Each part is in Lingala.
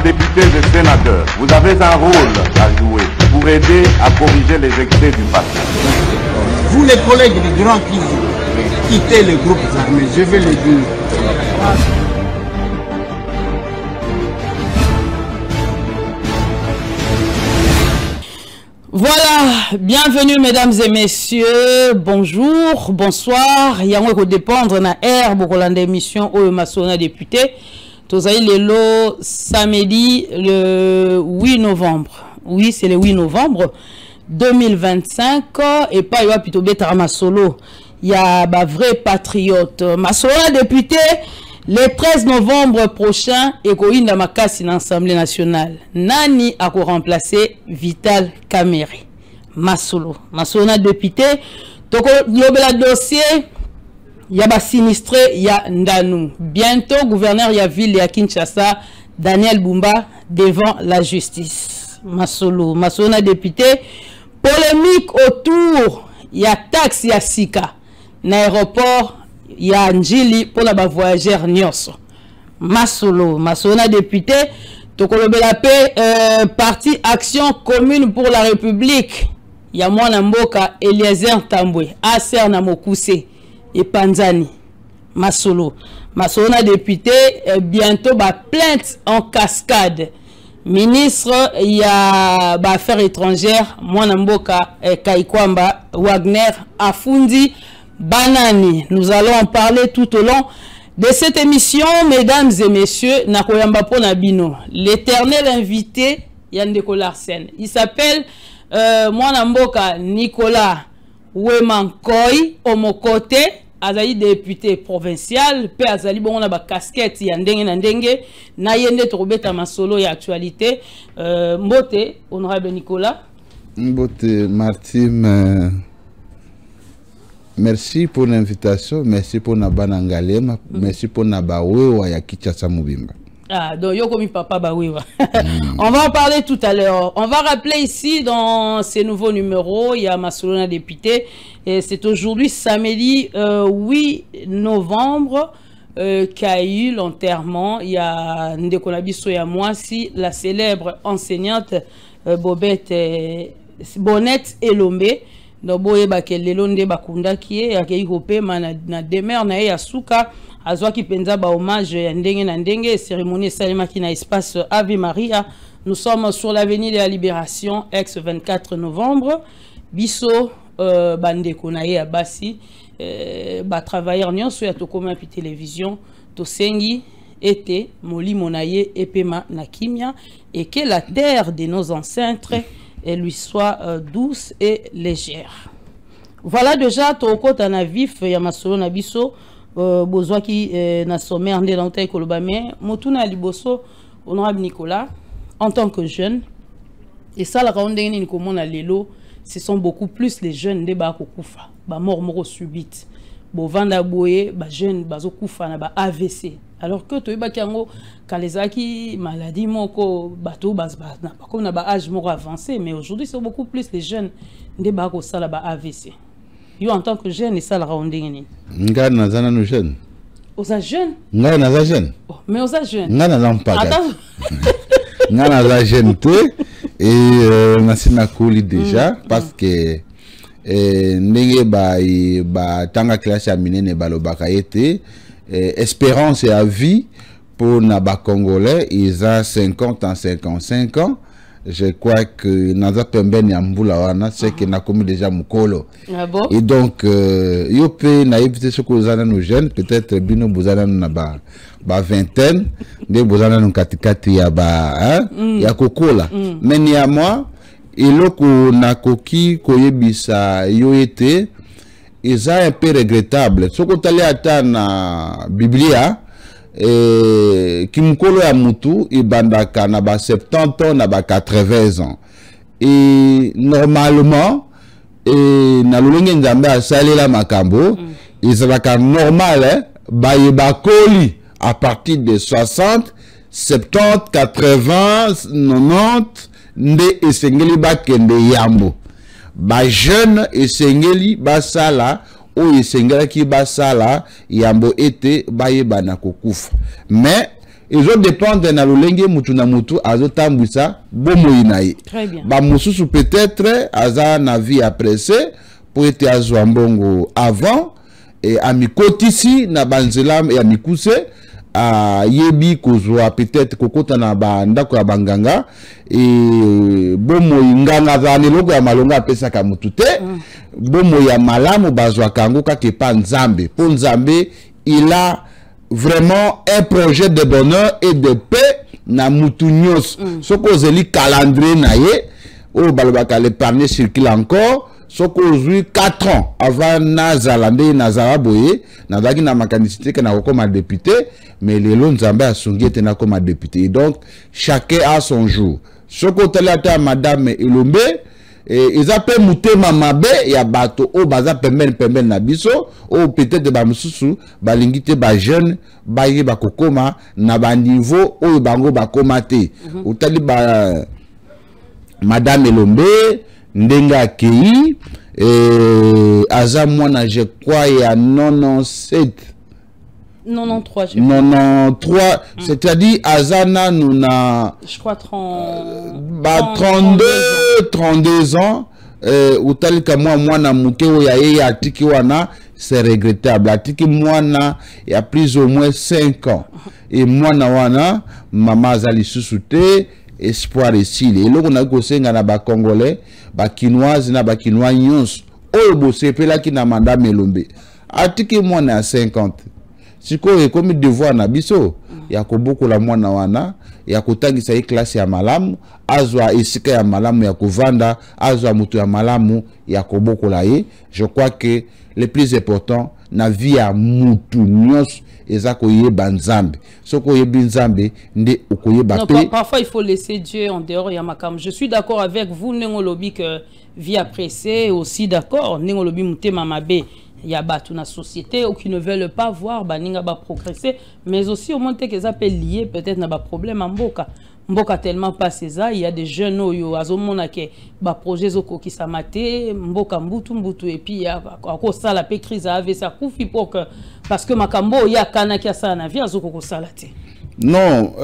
députés et sénateurs, vous avez un rôle à jouer pour aider à corriger les excès du passé. Vous les collègues des grands qui quittez les groupes armés, je vais le dire. Voilà, bienvenue mesdames et messieurs, bonjour, bonsoir. Yango ko dépendre na air bokolanda émission au Masona député. Tozaï lelo samedi le 8 novembre. Oui, c'est le 8 novembre 2025 et pas yo plutôt betara masolo. Il y a ba vrai patriote. Masona député le 13 novembre prochain et koinda makasi na l'Assemblée nationale. Nani a ko remplacer Vital Kamerhe. Masolo. Masona député. Toko lobela dossier. Ya ba sinistré ya Ndanu. Bientôt gouverneur ya ville ya Kinshasa Daniel Bumba devant la justice. Masolo. Masona député. Polémique autour ya taxe ya Sika. Na aéroport ya Njili pour la voyageur nyonso. Masolo. Masona député. Tokolobela pe parti Action Commune pour la République. Ya mwana mboka Eliezer Tambwe. Aser na Mokuse. Et Panzani. Masolo. Masona député. Bientôt ba plainte en cascade. Ministre ya ba affaires étrangères. Mwana mboka Kaikwamba Wagner Afundi Banani. Nous allons en parler tout au long de cette émission, mesdames et messieurs. Nakoyamba pona bino. L'éternel invité Yandeko Larsen. Il s'appelle Mwana mboka Nicolas Wemankoy Omokote. Azali député provincial. Pe azali bon na ba casquette yandenge na ndenge. Na yende trobeta masolo ya actualité. Mbote, honorable Nicolas. Mbote Martin. Merci pour l'invitation, merci pour Nabana Ngalema, merci pour Nabawewa ya Kinshasa Mubimba. Ah, donc yo comme papa Bawewa. On va en parler tout à l'heure. On va rappeler ici dans ces nouveaux numéros, il y a Massolona député et c'est aujourd'hui samedi 8 novembre qu'a eu l'enterrement. Il y a Ndekonabiso ya Mwasi, la célèbre enseignante Bobette Bonnette Elombe. Donc boye bakele londe bakunda kie akei kopema na demeure na ya suka azwa ki penza ba hommage ya ndenge na ndenge cérémonie salimaki na espace Ave Maria. Nous sommes sur l'avenue de la Libération ex 24 novembre biso bandeko na ya basi ba travailleurs nyonso ya tokoma pi télévision to sengi été molimo na ye epema na kimia et que la terre de nos ancêtres et lui soit douce et légère. Voilà déjà toko tana vif ya masolo na biso bozwa ki na sommaire ndé dans tay kolobame motuna liboso honorable Nicolas en tant que jeune et ça la ronde ni komona lelo ce sont beaucoup plus les jeunes de ba kokufa ba mort moko subite bo vanda boye ba jeune bazo kufa na ba AVC alors que to yeba kango kalezaki maladie moko bato bas na comme na ba âge moko avancé mais aujourd'hui c'est beaucoup plus les jeunes de ba ko sala ba AVC yo en tant que jeune et ça la ronde ni Nga nazana no jeune osa jeune nga naza jeune mais osa jeune nga naza mpaga nga naza jeune te et nasina kuli déjà parce que ndenge ba tanga classe ya minene balobaka ete espérance et à vie pour Naba Congolais, ils ont 50 ans, 55 ans. Je crois que Naza Pemben Yambula c'est que n'a commis déjà Mukolo. Ah bon? Et donc, yope na évité ce que vous avez nos jeunes, peut-être bino buzana na ba vingtaine, de buzana no katikati ya ba ya kokola. Mais ni à moi, iloko na koki koyebisa yo été ils ont un peu regrettable. Ce qu'on allait attendre na Biblia, Kimkolo ya mutu, ibandaka na ba 70 ans, na ba 80 ans. Et normalement, na lulungi nzambe asali la makambo, ils ont normal, ba yebakoli à partir de 60, 70, 80, 90, nde esengeli bakende yambo. Ba jeune esengeli basala o esengela ki basala yambo ete baye bana kokufa mais ezo dépendre na lolenge mutu na mutu azotambwisa bomoi na ye. Très bien. Ba mususu peut-être aza na vie apressée pour être azwa mbongo avant et amikotisi na banzela ya mikuse yebi kozwa peut-être kokota na bandako ya banganga et bomoi nganga za neloko ya malonga apesaka mutu te bomoi ya malamu bazwa kango kake pa nzambe po nzambe il a vraiment un projet de bonheur et de paix na mutu nyos soko zeli calendrier na ye o balobaka l'épargne circule encore soko ozwi 4 ans avant nazalande nazaraboye nazaki na makanicité que na kokoma député mais lelo nzambe asungi ete na koma député et donc chacun a son jour soko telata madame Elombe ils appellent mutema mabe ya bato o baza pembeni na biso o peut-être ba mususu balingite ba jeune ba ye ba kokoma na ba niveau o bango ba komate utali ba madame Elombe ndenga akei aza mwana je crois ya 97 93 c'est-à-dire azana nous na je crois 32 ans utalika mwana muke ya ye atiki wana c'est regrettable atiki mwana ya plus ou moins 5 ans et mwana wana mama azali susute espoir esili eloko na kosenga na ba congolais ba kinoise na ba kinois nyonso oyo bosepelaki na madame Elombe atiki mwana ya 50 siko ekomi devoir na biso ya kobokola mwana wana ya kotangisa ye classe ya malamu azwa esika ya malamu ya kovanda azwa mutu ya malamu ya kobokola ye. Je crois que le plus important na vie ya mutu nyonso eza koyeba nzambe soko yebi nzambe nde okoyeba pe. Parfois il faut laisser Dieu en dehors ya makam. Je suis d'accord avec vous nengolobi que vie après aussi d'accord nengolobi mutema mabe ya batu na société ou qui ne veulent pas voir baninga ba progresser mais aussi au monte que ça peut lier peut-être na ba problème en mboka tellement passé ça il y a des jeunes oyo azomona ke ba projet zoko ki samate mboka mbutu et puis ya ko sala pe crise ave ça kufi pour que parce que makambo ya kana kia sana na vie azoko ko sala te. Non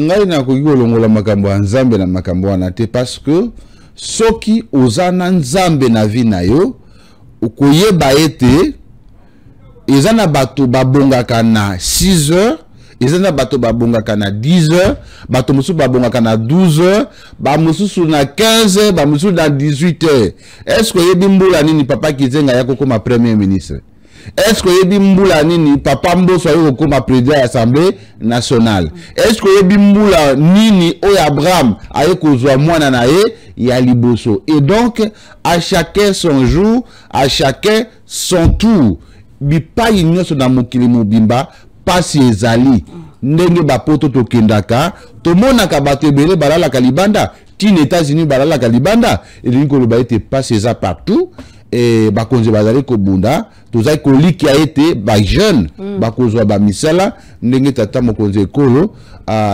ngai na ko yolongola makambo nzambe na makambo na te parce que soki ozana nzambe na vie na yo ukoyeba ete ezana bato babongaka na 6 heures ezana bato babongaka na 10 heures bato mususu babongaka na 12 heures ba mususu na 15 heures ba mususu na 18 heures. Est-ce que yebi mbula nini papa Kizenga yako koma premier ministre? Est-ce que yebi mbula nini papa Mboso yako koma président de l'Assemblée nationale? Est-ce que yebi mbula nini oya Abraham ayeko zwa mwana na ye ya liboso? Et donc à chacun son jour, à chacun son tour. Bipa nyonso na mokili mobimba pasi ezali ndenge bapoto tokendaka tomonaka bato ebele balalaka libanda tine États-Unis balalaka libanda elingi koloba ete pasi eza partout et bakonzi bazali kobunda tozali kolikia ete ba jeune bakozwa ba misala ndenge tata mokonzi ekolo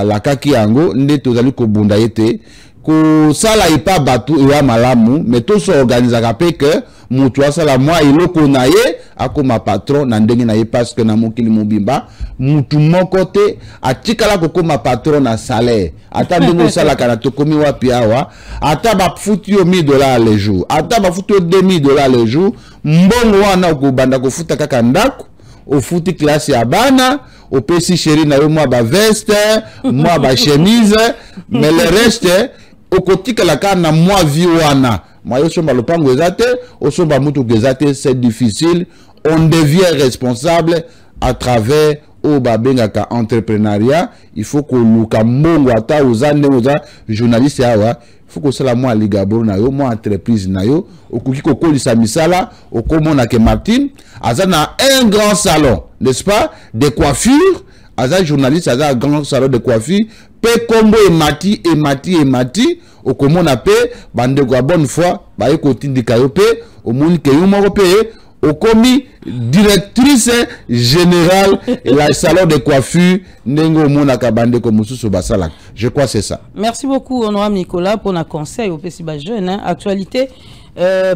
lakaki yango nde tozali kobunda ete ko sala ipa batu ya malamu mais to so organizaka pe que mutu asala mwa iloko na ye akoma patron na ndenge na ye parce que na mokili mobimba mutu moko te atikala kokoma patron na salaire ata ndenge sala kana tokomi wapi awa ata bafuti yo $1000 le jour ata bafuti yo $2000 le jour mbongo wana okobanda kofuta kaka ndako ofuti classe ya bana opesi chéri na yo mwa ba veste mwa ba chemise mais le reste okotikala ka na mwa vie wana Moi, somba lopango ezate, osomba mutu gezate, c'est difficile. On devient responsable à travers au babengaka entrepreneuriat. Il faut que luka mongo ata ozane oza journaliste awa. Il faut que cela moi ligaboro na yo, moi entreprise na yo. Okuki kokolisa misala, okomona ke Martin, azana un grand salon, n'est-ce pas, de coiffure. Aza journaliste, aza un grand salon de coiffure. Pe kombo emati. Okomona pe bande kwa bonne foi ba ekotindika yo pe omoni ke yo moko pe okomi directrice générale la salon de coiffure ndenge omona ka bande ko mususu basala. Je crois c'est ça. Merci beaucoup honorable Nicolas pour nos conseils au petit ba jeune hein. Actualité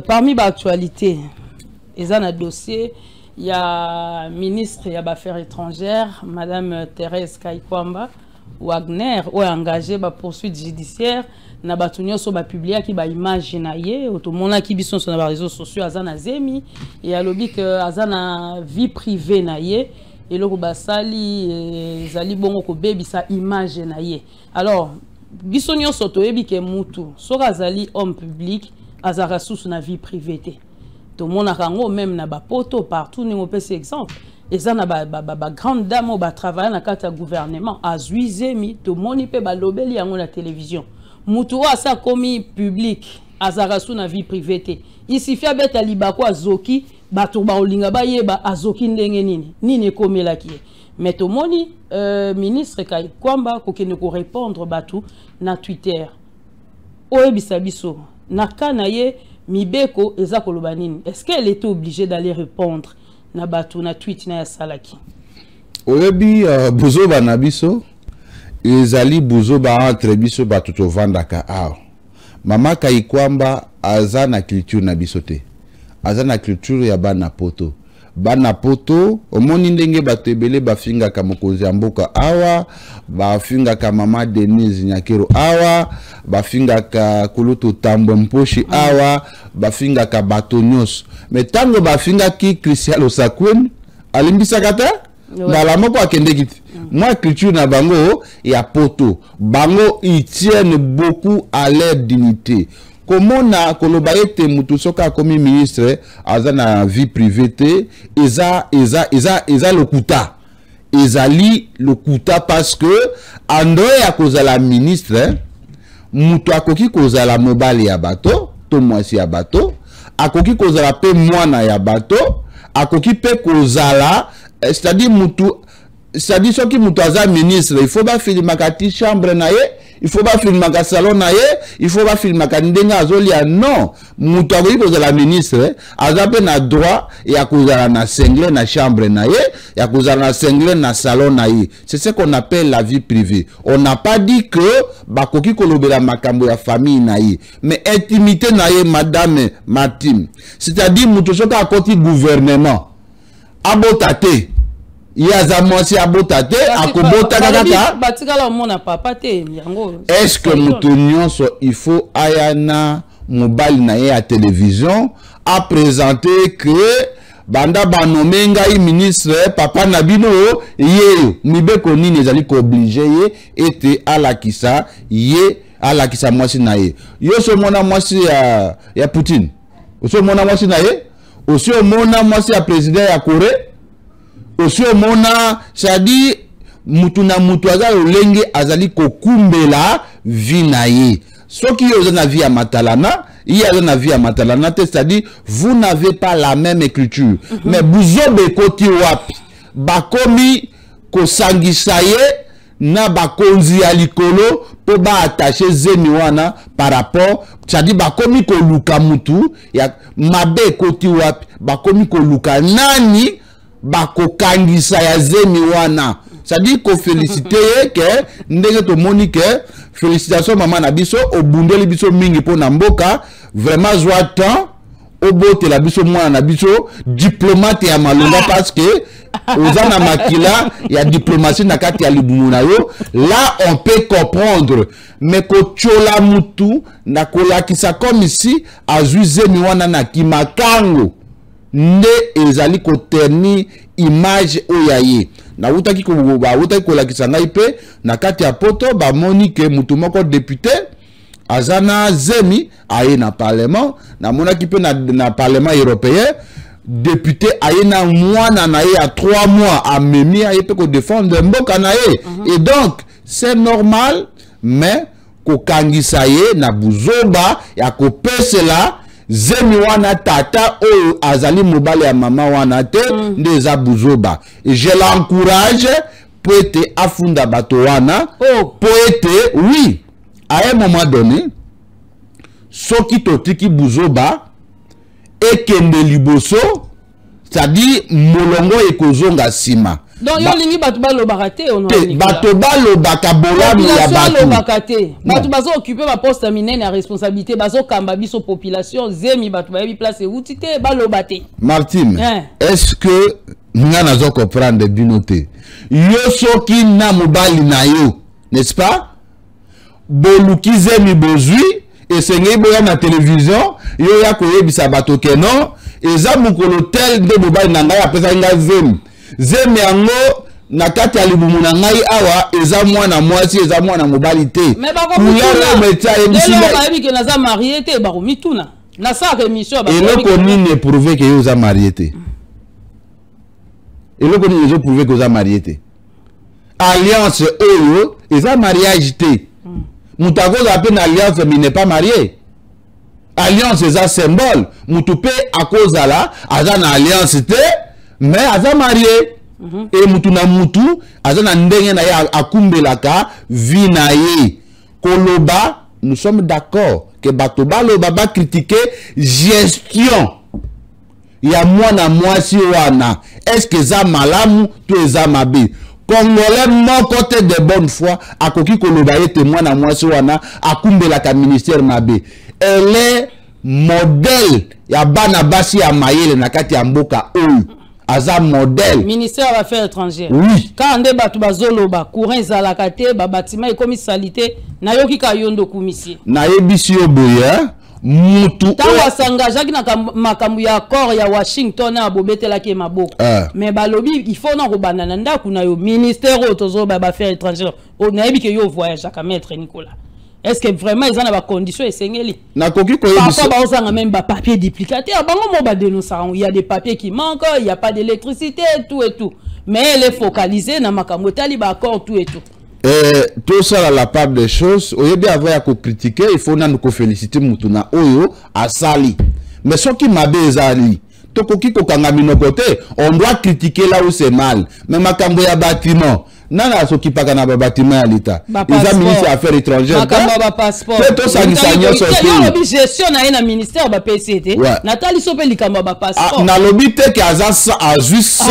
parmi ba actualité ezana dossier il y a ministre il y a affaires étrangères madame Thérèse Kaikwamba Wagner ou engagé ba poursuite judiciaire na batunyo so ba publier ki ba image na ye otomona ki biso sur les réseaux sociaux azana zemi et alobi que azana vie privée na ye et loko basali zali bongo ko bebisa image na ye alors biso nyonso toyebi ke mutu soka azali homme public azara sous na vie privée te to mona kango même na ba poto partout ni ngopesi exemple et ça na ba grande dame ba travailler na kata gouvernement azuizemi to moni pe ba lobeli yango na télévision mutu wa sa komi public azara sous na vie privée te ici fi abeta libako azoki bato ba olinga ba yeba azoki ndenge nini komelaki mais to moni ministre Kaikwamba ko kene ko répondre bato na Twitter oyebisa biso na kana ye mibeko eza koloba nini est-ce qu'elle était obligée d'aller répondre na bato na tweet na ya salaki oyebi buzoba na biso ezali buzoba entre biso bato to vandaka awa mama Kaikwamba aza na culture na biso te aza na culture ya bana poto omoni ndenge bato ebele bafingaka mokonzi ya mboka awa bafingaka mama Denise Nyakero awa bafingaka kulutu Tambwe Mposhi awa bafingaka bato nyonso mais tango bafingaki Christian Osakwen alimbisaka te mbala moko akendeki te moi culture na bango ya poto bango ils tiennent beaucoup à leur dignité. Comment na kolobaete mutu soka komi ministre aza na vie privée te eza lokuta ezali lokuta parce que ando ya kozala ministre mutu akoki kozala mobali ya bato to mwasi ya bato akoki kozala pe mwana ya bato akoki pe kozala c'est-à-dire mutu c'est-à-dire soki mutu aza ministre il faut ba filmaka ti chambre na ye il faut pas filmer ka salon na ye il faut pas filmer ka ndenga azolia non mutu akoki kozala ministre azape na droit ya kozala na sengle na chambre na ye ya kozala na sengle na salon na ye c'est ce qu'on appelle la vie privée. On n'a pas dit que bakoki kolobela makambo ya famille na ye mais intimité na ye madame Martine c'est-à-dire mutu soka akoti gouvernement abotate yazamwasi abotate akobota kaka batikala mona papa te yango est-ce que mutu nyonso il faut ayana mobali na ye à télévision a présenter que banda banome ngai ministre papa na bino yeyo mibeko nini ezali ko obligé ye ete alakisa ye alakisa mwasi na ye yo so mona mwasi ya Poutine so mona mwasi na ye aussi mona mwasi ya président ya Corée aussi mona c'est-à-dire mutu na mutu aza olenge azali kokumbela vie na ye soki yo na vie ya matalana il na vie ya matalana c'est-à-dire vous n'avez pas la même culture mais buzobe koti wapi bakomi kosangisa ye na bakonzi ya likolo po ba attacher zemi wana par rapport c'est-à-dire bakomi koluka mutu ya mabe koti wapi bakomi koluka nani bakokangisa ya zemi wana c'est-à-dire ko féliciter que ndenge to monique félicitations maman na biso obundeli biso mingi po na mboka vraiment joie temps obote la biso mwana na biso diplomate ya malonga parce que ozana makila ya diplomatie na kati ya libumu na yo là on peut comprendre mais ko chola mutu na kolakisa comme ici azuize mi wana na kimakango nde ezali ko terni image oyaye na utaki ko kolakisa ngai pe na kati ya poto ba monique mutu moko député azana zemi aye na parlement na monaki pe na parlement européen député aye na mwana na ye à 3 mois a memi aye pe ko défendre mboka na ye et donc c'est normal mais ko kangisa ye na buzoba ya ko pesela zemi wana tata oyo azali mobali ya mama wana te nde za buzoba et je l'encourage poete afunda bato wana poete oui à un moment donné soki totiki buzoba ekende liboso c'est-à-dire molongo ekozonga sima Donc yo lingi batu balobaka te te bato balobaka bolamu ya bato balobaka te batu bazo occuper ba poste minene ya responsabilité bazo kamba biso population zemi batu ba yebi place euti te baloba te. Martine, est-ce que nga nazo comprendre bino te yo soki na mobali na yo, n'est-ce pas, boluki zemi bozwi esengei boya na télévision yo ya koyebisa bato ke non eza mokolo tel nde mobali na ngai apesa nga zemi yango na kati ya libumu na ngai awa eza mwana mwasi eza mwana mobali te. Mais bakomituna lelo bayebi ke naza marié te bakomituna na saka émission eloko nini eprouve ke yo oza marié te eloko nini ezo prouve ke oza marié te alliance oyo eza mariage te mutu akoza pe na alliance mais n'est pas marié. Alliance eza symbole mutu pe akozala aza na alliance te mais aza marié. Et mutu na mutu aza na ndenge na ye akumbelaka vie na ye koloba. Nous sommes d'accord que bato baloba ba critiquer gestion ya mwana mwasi wana. Est-ce que za malamu to eza mabe? Congolais moko te de bonne foi akoki koloba ete mwana mwasi wana akumbelaka ministère mabe. Elle est modèle ya bana basi ya mayele na kati ya mboka oyo. Aza modèle ministère des Affaires étrangères. Oui. Quand ande batu bazoloba courant ezalaka te ba bâtiment ekomi salité na yoki ka yondo komisie. Na yebisi yo boya mutu tawa s'engageaki na makambu ya accord ya Washington na bobetelaki maboko. Mais balobi il faut na kobanda na ndaku na yo ministère otozo ba affaires étrangères. On a yebi ke yo voyage ka maître Nicolas. Est-ce que vraiment ils ont des conditions essentielles? Parfois, ils ont même des papiers duplicatés. Il y a des papiers qui manquent, il n'y a pas d'électricité, tout et tout. Mais elle est focalisée dans ma camotali, d'accord, tout et tout. Tout ça, la part des choses, au lieu d'avoir à critiquer, il faut nous féliciter Moutouna Oyo à Sali. Mais ce qui m'a bezali, on doit critiquer là où c'est mal. Mais ma camboya bâtiment. Nana soki paka na bâtiment ya l'État. Ils ont ministre des Affaires étrangères. Makamba passeport. Tout ça sanyo soki. Yo gestion na na ministère ba PCT. Natali sope likamba ba passeport. Na lobby te ki aza à juste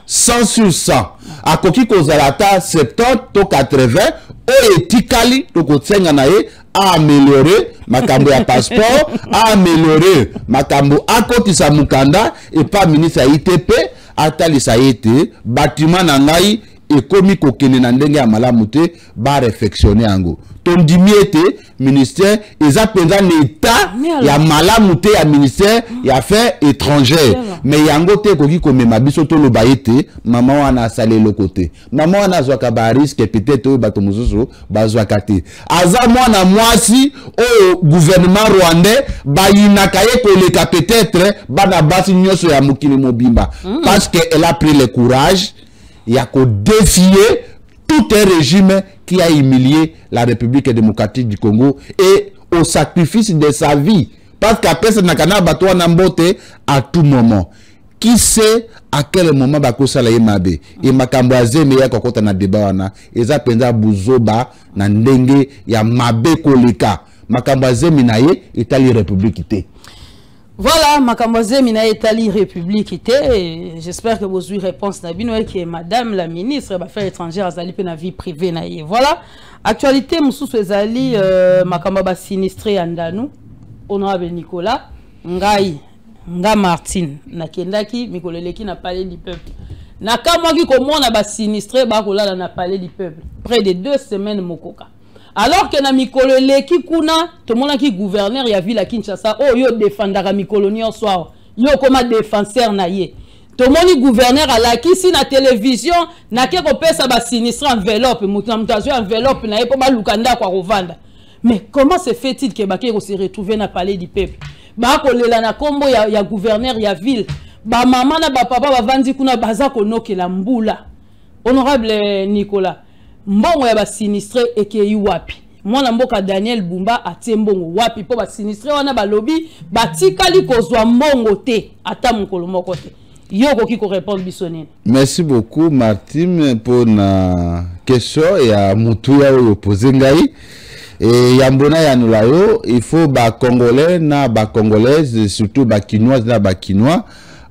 100 sur 100. A koki kozalata 70 to 80 o etikali to kotsenga na ye a améliorer makambo ya passeport, a améliorer makambo akotisa mukanda et pas ministre ya ITP atali sa yete bâtiment na ngai et komi kokene na ndenge ya malamu te ba réflexionner yango tondimi ete ministère eza penza na état ya malamu te ya ministère ya affaires étrangères mais yango te koki komema biso to loba ete mama wana asale le côté mama wana azwaka ba risque peut-être bato mosusu bazwaka te aza mwana mwasi o gouvernement rwandais bayinaka ye koleka peut-être bana basi nyonso ya mokili mobimba parce que elle a pris le courage il y a qu'à défier tout un régime qui a humilié la République démocratique du Congo et au sacrifice de sa vie. Parce qu'après ça, à tout moment. Qui sait à quel moment bakosa la yemabe et makamboaze meya kokota na débat wana eza penza buzoba na ndenge ya mabe koleka makamboaze minaye Italie République té. Voilà, Makamboze Mina Etali République était. J'espère que vous avez réponse Nabino qui est Madame la ministre des Affaires étrangères Azali pe na vie privée na ye. Voilà, actualité Moussous Ezali Makamba sinistré andanu honorable Nicolas Ngai Nga Martine na kendaki mikoleleki na palais du peuple. Na kamwaki komona ba sinistré ba kolala na palais du peuple. Près de 2 semaines mokoka. Alors que na mikolo leki kuna to mona ki gouverneur ya ville Kinshasa oh yo défendaka mikolo nyonso yo koma défenseur na ye to moni gouverneur ala ki si na télévision na ke ko pesa ba sinistre enveloppe mutu enveloppe na ye po ba lukanda kwa rovanda. Mais comment se fait-il que ba ko se retrouver na palais du peuple ba ko lela na kombo ya gouverneur ya ville ba mama na ba papa ba vandi kuna baza ko nokela mbula. Honorable Nicolas mbongo ya ba sinistre ekei wapi mwana mboka Daniel Bumba atie mbongo wapi po ba sinistre wana ba lobby batikali kozwa mbongo te ata mokolo moko te yo koki ko répondre bisonene. Merci beaucoup Martine pour na question ya mutu ya oyo poser ngai et ya mbona ya nulayo il faut ba congolais na ba congolaises surtout ba kinois na ba kinois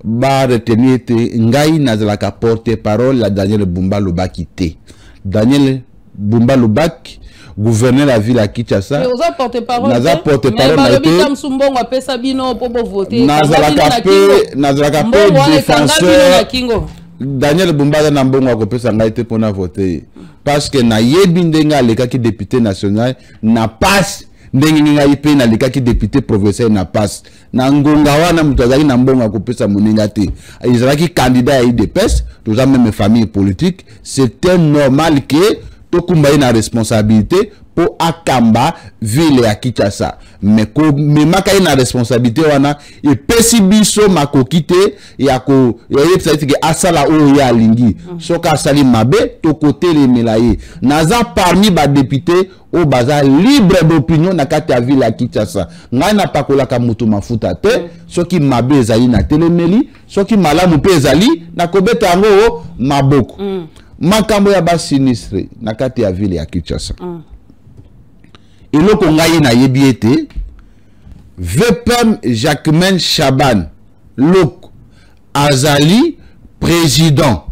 ba retenir te ngai nazalaka porte-parole la Daniel Bumba Lubaki te. Daniel Bumba Lubaki gouverneur la ville à Kinshasa. Naza porte-parole. Naza porte-parole na été. Nazalaka pe défenseur. Daniel Bumba na mbongo akopesa ngai te pona voter parce que na yebi ndenga leka ki député national na passe ndenge ngai pe na leka ki député provincial na passe na ngonga wana mutu azali na mbongo akopesa moninga te ezalaki candidat ya IDPS tous même famille politique c'était normal que to kumba na responsabilité pour akamba ville ya Kinshasa mais ko memaka ina responsabilité wana et pesi biso makokite ya ko ya yebisa tike asala o ya lingi soka asali mabe to côté les melaye naza parmi ba député o baza libre d'opinion na kati ya ville ya Kinshasa ngai na pakola ka mutu mafuta te soki mabe ezali na telemeli soki malamu pe ezali na kobeta ngo maboko makambo ya ba sinistre na kati ya ville ya Kinshasa eloko ngai na yebi ete VPM Jacquemain Chaban lok azali président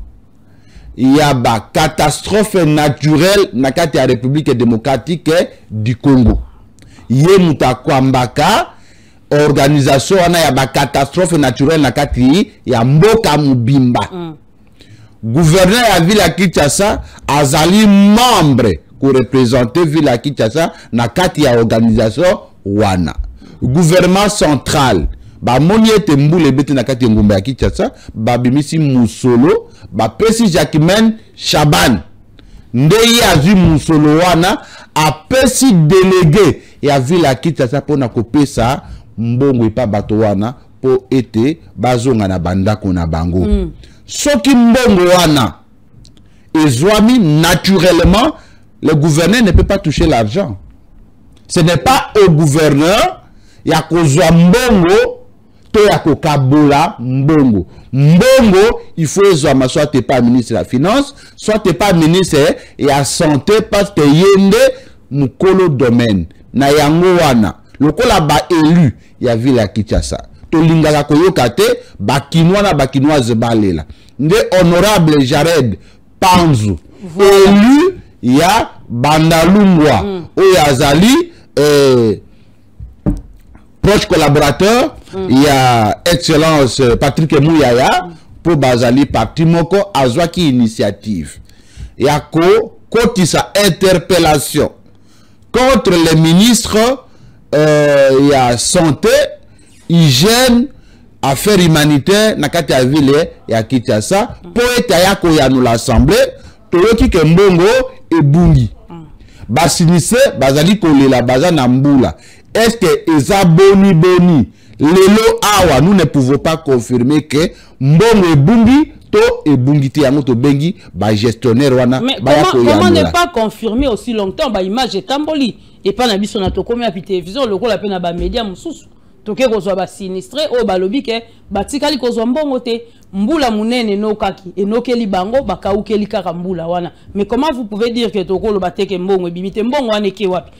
ya ba catastrophe naturelle na kati ya République démocratique du Congo ye mutakwambaka organisation wana ya ba catastrophe naturelle na kati ya mboka mubimba gouverneur ya ville ya Kinshasa azali membre pour représenter ville à Kinshasa na kati ya organisation wana gouvernement central ba moni ete mbule bete na kati ngumba ya Kinshasa ba bimisi musolo ba pesi Jacquemain Chaban ndeye azu musolo wana apesi délégué ya ville ya Kinshasa pona kopesa mbongo epa bato wana po ete bazonga na bandako na bango soki mbongo wana ezwami naturellement le gouverneur ne peut pas toucher l'argent. Ce n'est pas au gouverneur ya kozwa mbongo to ya kokabola mbongo. Mbongo, il faut ezwa soit t'es pas ministre de la finance, soit t'es pas ministre ya santé parce que yende mukolo domaine na yango wana. Lokola ba élu ya ville ya Kinshasa. To lingaka koyoka te ba kinwa na ba kinoise balela. Nde honorable Jared Panzu élu ya Bandalungwa Oyazali proche collaborateur ya excellence Patrick Mouyaya pour Bazali parti moko azwaki initiative ya ko kotisa interpellation contre les ministres ya santé hygiène affaires humanitaires na kati ya ville ya Kinshasa po etaya ko ya nous l'assemblée toyoki ke mbongo ebungi basinise bazali kolela baza na mbula est-ce que eza boni lelo awa nous ne pouvons pas confirmer que mbongo ebungi to ebungi te yango to bengi ba gestionnaire wana ba comment ne pas confirmer aussi longtemps ba image etamboli et pas na biso na to komi api télévision lokola pe na ba média mususu toke kozwa ba sinistre o balobi ke batikali kozwa mbongo te mbula munene nokaki enokeli bango bakaukeli kaka mbula wana mais comment vous pouvez dire que tokolo bateke mbongo ebimite mbongo wana ke wapi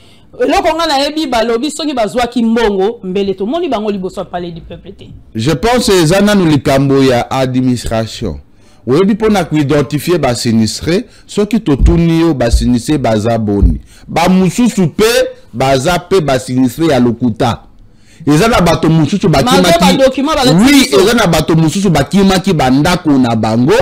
eloko nga na yebi balobi soki bazwaki mbongo mbele to moni bango liboso parler du peuple te je pense ezana nous likambo ya administration oyebi pona ku identifier ba sinistre soki totuni yo ba sinistre baza boni ba mususu pe baza pe ba sinistre ya lokuta ezana bato mususu bakimaki oui ezana bato mususu bakimaki bandako na bango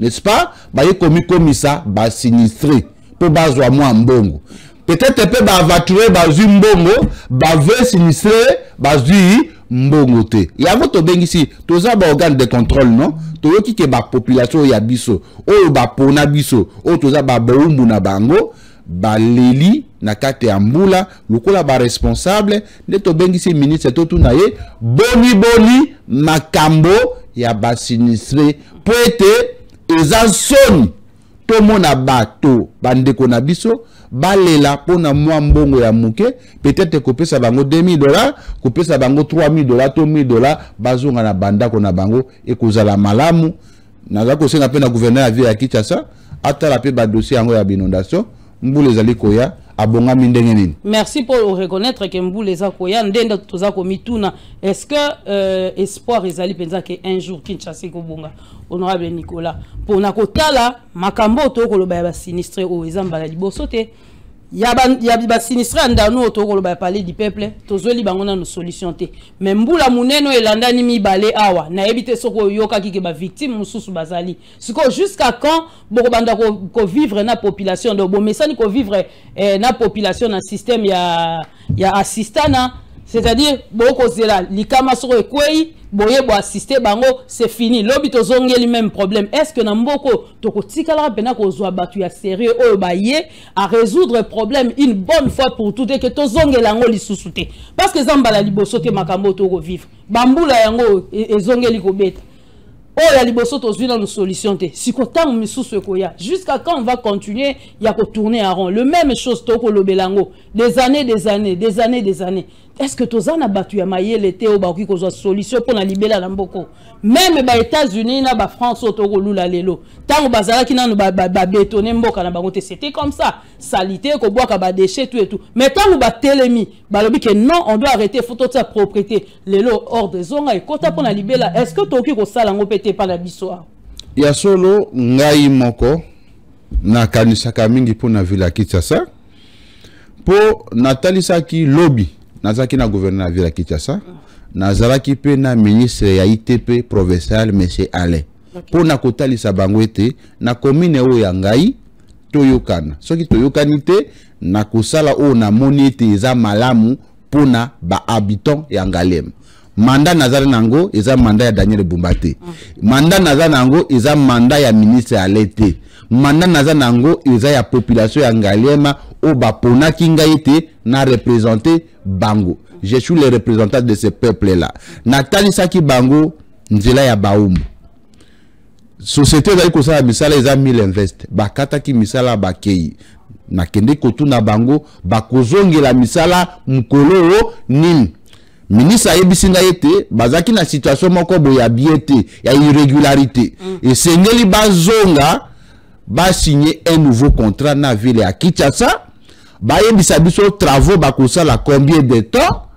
n'est-ce pas baye komisa ba sinistre po bazwa mwa mbongo peut-être pe ba voiture bazwi mbongo ba ve sinistre bazwi mbongo te yango to bengisi toza ba organe de contrôle non toyoki ke ba population ya biso o ba pona biso o toza ba boumbu na bango baleli na kate ya mbula lokola ba responsable nde to bengisi ministre to tuna ye boni makambo ya ba sinistre po ete eza soni to mona bato bandeko na biso balela pona mwa mbongo ya muke peut-être kopesa bango $2000 kopesa bango $3000 to $1000 bazonga na bandako na bango ekozala malamu naza kosenga pe na gouverneur ya ville ya Kinshasa atala pe ba dossier yango ya inondation mbula ezali koya abonga mindenge nini. Merci pour reconnaître que Mbou les akoya ndenda tozako mituna. Est-ce que espoir ezali penza que un jour Kinshasa ko bonga honorable Nicolas pour nakotala makambo to ko loba ba sinistre o ezamba la liboso te ya ba sinistre andano to ko loba parler du peuple tozoli bango na no solution te mais Mbula muneno elanda ni mibale awa na ebite soko yoka ki ke ba victime mususu bazali siko jusqu'à quand boko banda ko vivre na population do bo mesani ko vivre na population na système ya assistana c'est-à-dire boko zela likama soko ekwei boye bo assister bango c'est fini lobi to zongeli même problème est-ce que na mboko to ko tikala pena ko zo batu ya sérieux o baye à résoudre problème une bonne fois pour toutes et que to zongela ngo lisusu te parce que zambala liboso te makambo to ko vivre bambula yango ezongeli ko beta oh la liboso to zwi dans nos solutions te siko tango misusu ekoya jusqu'à quand on va continuer ya ko tourner en rond le même chose to ko lobelango des années est-ce que tozana batu ya mayele te o ba ki ko zo solution pour na libela na mboko même ba États-Unis na ba France to ko lula lelo tango bazala ki nanu ba bétonner mboka na bango te c'était comme ça salité ko boaka ba déchets tout et tout mais tango ba telemi ba lobi que non on doit arrêter photo de sa propriété lelo hors de zone et kota pour na libela est-ce que to ki ko sala ngo pete pa na biso ya solo ngai moko na kanisaka mingi pour na villa Kinshasa po natalisaki lobby nazaki na gouverneur na villa Kinshasa nazalaki pe na ministre ya ITP provincial monsieur Alain po na kotalisa bango ete na commune o ya ngai toyokana soki toyokani te na kosala o na moni ete eza malamu pona ba habitant ya Ngalema mandat nazali nango eza mandat ya Daniel Bumbate mandat nazali nango eza mandat ya ministre Alain te mandat nazali nango eza ya population ya Ngalema o ba pona kinga ete na représenter bango je suis le représentant de ce peuple là natali saki bango nzela ya baumbu société zali kosala misala eza 1000 invest bakata ki misala bakei nakende kotuna bango bakozongela misala mukolo nini ministre ayebisinga ete bazaki na situation moko boya biete ya irrégularité et sengeli bazonga ba signer un nouveau contrat na ville ya Kinshasa bayebisa biso travaux bakosala combien de temps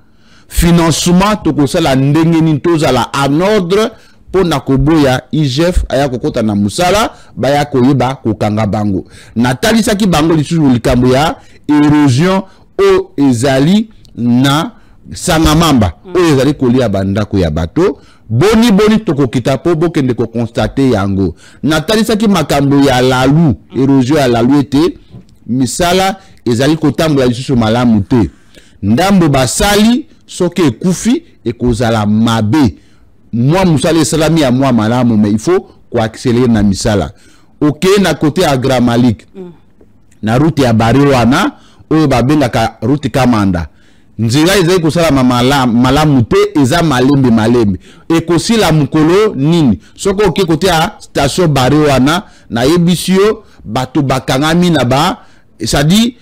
financement tokosala ndenge nini tozala en ordre pour nakoboya IGF aya kokota na musala baya koyeba kokanga bango natalisaki bango lisusu likambo ya érosion o ezali na sangamamba o ezali kolia bandako ya bato boni tokokita po bokende ko constater yango natalisaki makambo ya lalu érosion ya lalu ete misala ezali kotambola lisusu malamu te ndambo basali soki ekufi ekozala mabe moi musala esalami ya moi malamu mais il faut koaccélérer na misala ok na côté ya Grand Malik na route ya Bari wana oyo babengaka route Kamanda nzela ezali kosala malamu te eza malembe ekosila mukolo nini soko ok côté ya station Bari wana na yebisio bato bakangami na ba c'est-à-dire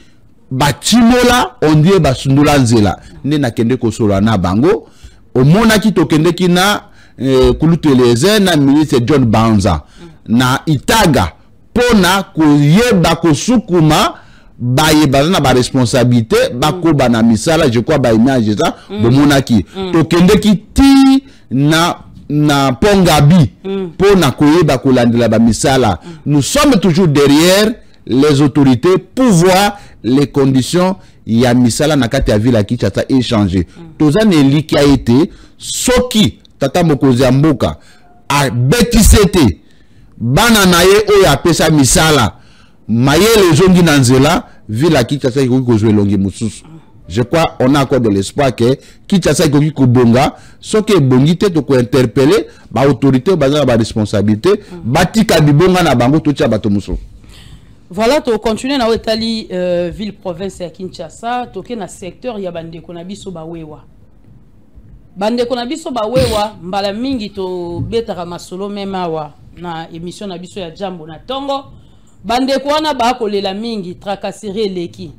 batimola on dit basundula nzela nde nakende kosola na bango omona ki tokende ki na kuluteleze na ministre John Banza na Itaga pona koyeba kosukuma bayeba na ba responsabilité bakoba na misala je crois ba image ça bomona ki tokende ki ti na Pongabi pona koyeba kolandela ba misala nous sommes toujours derrière les autorités pour voir les conditions ya misala na kati ya ville Kinshasa échanger tozane liki a été soki tata mokozi ya mboka a betisete bana na ye oyo apesa misala mayele zongi na nzela ville Kinshasa ikoki kozwa elongi mosusu je crois on a encore de l'espoir que Kinshasa ikoki kobonga soki ebongi te toko interpeller ba autorité bazana ba responsabilité batika bibonga na bango totia bato mosusu. Voilà, tu continues na Otali ville province ya Kinshasa, toke na secteur ya bandeko na biso bawewa. Bandeko na biso bawewa mbala mingi to betaka masolo mema wa na émission na biso ya Jambo na Tongo. Bandeko wana ba kolela mingi tracasserie leki.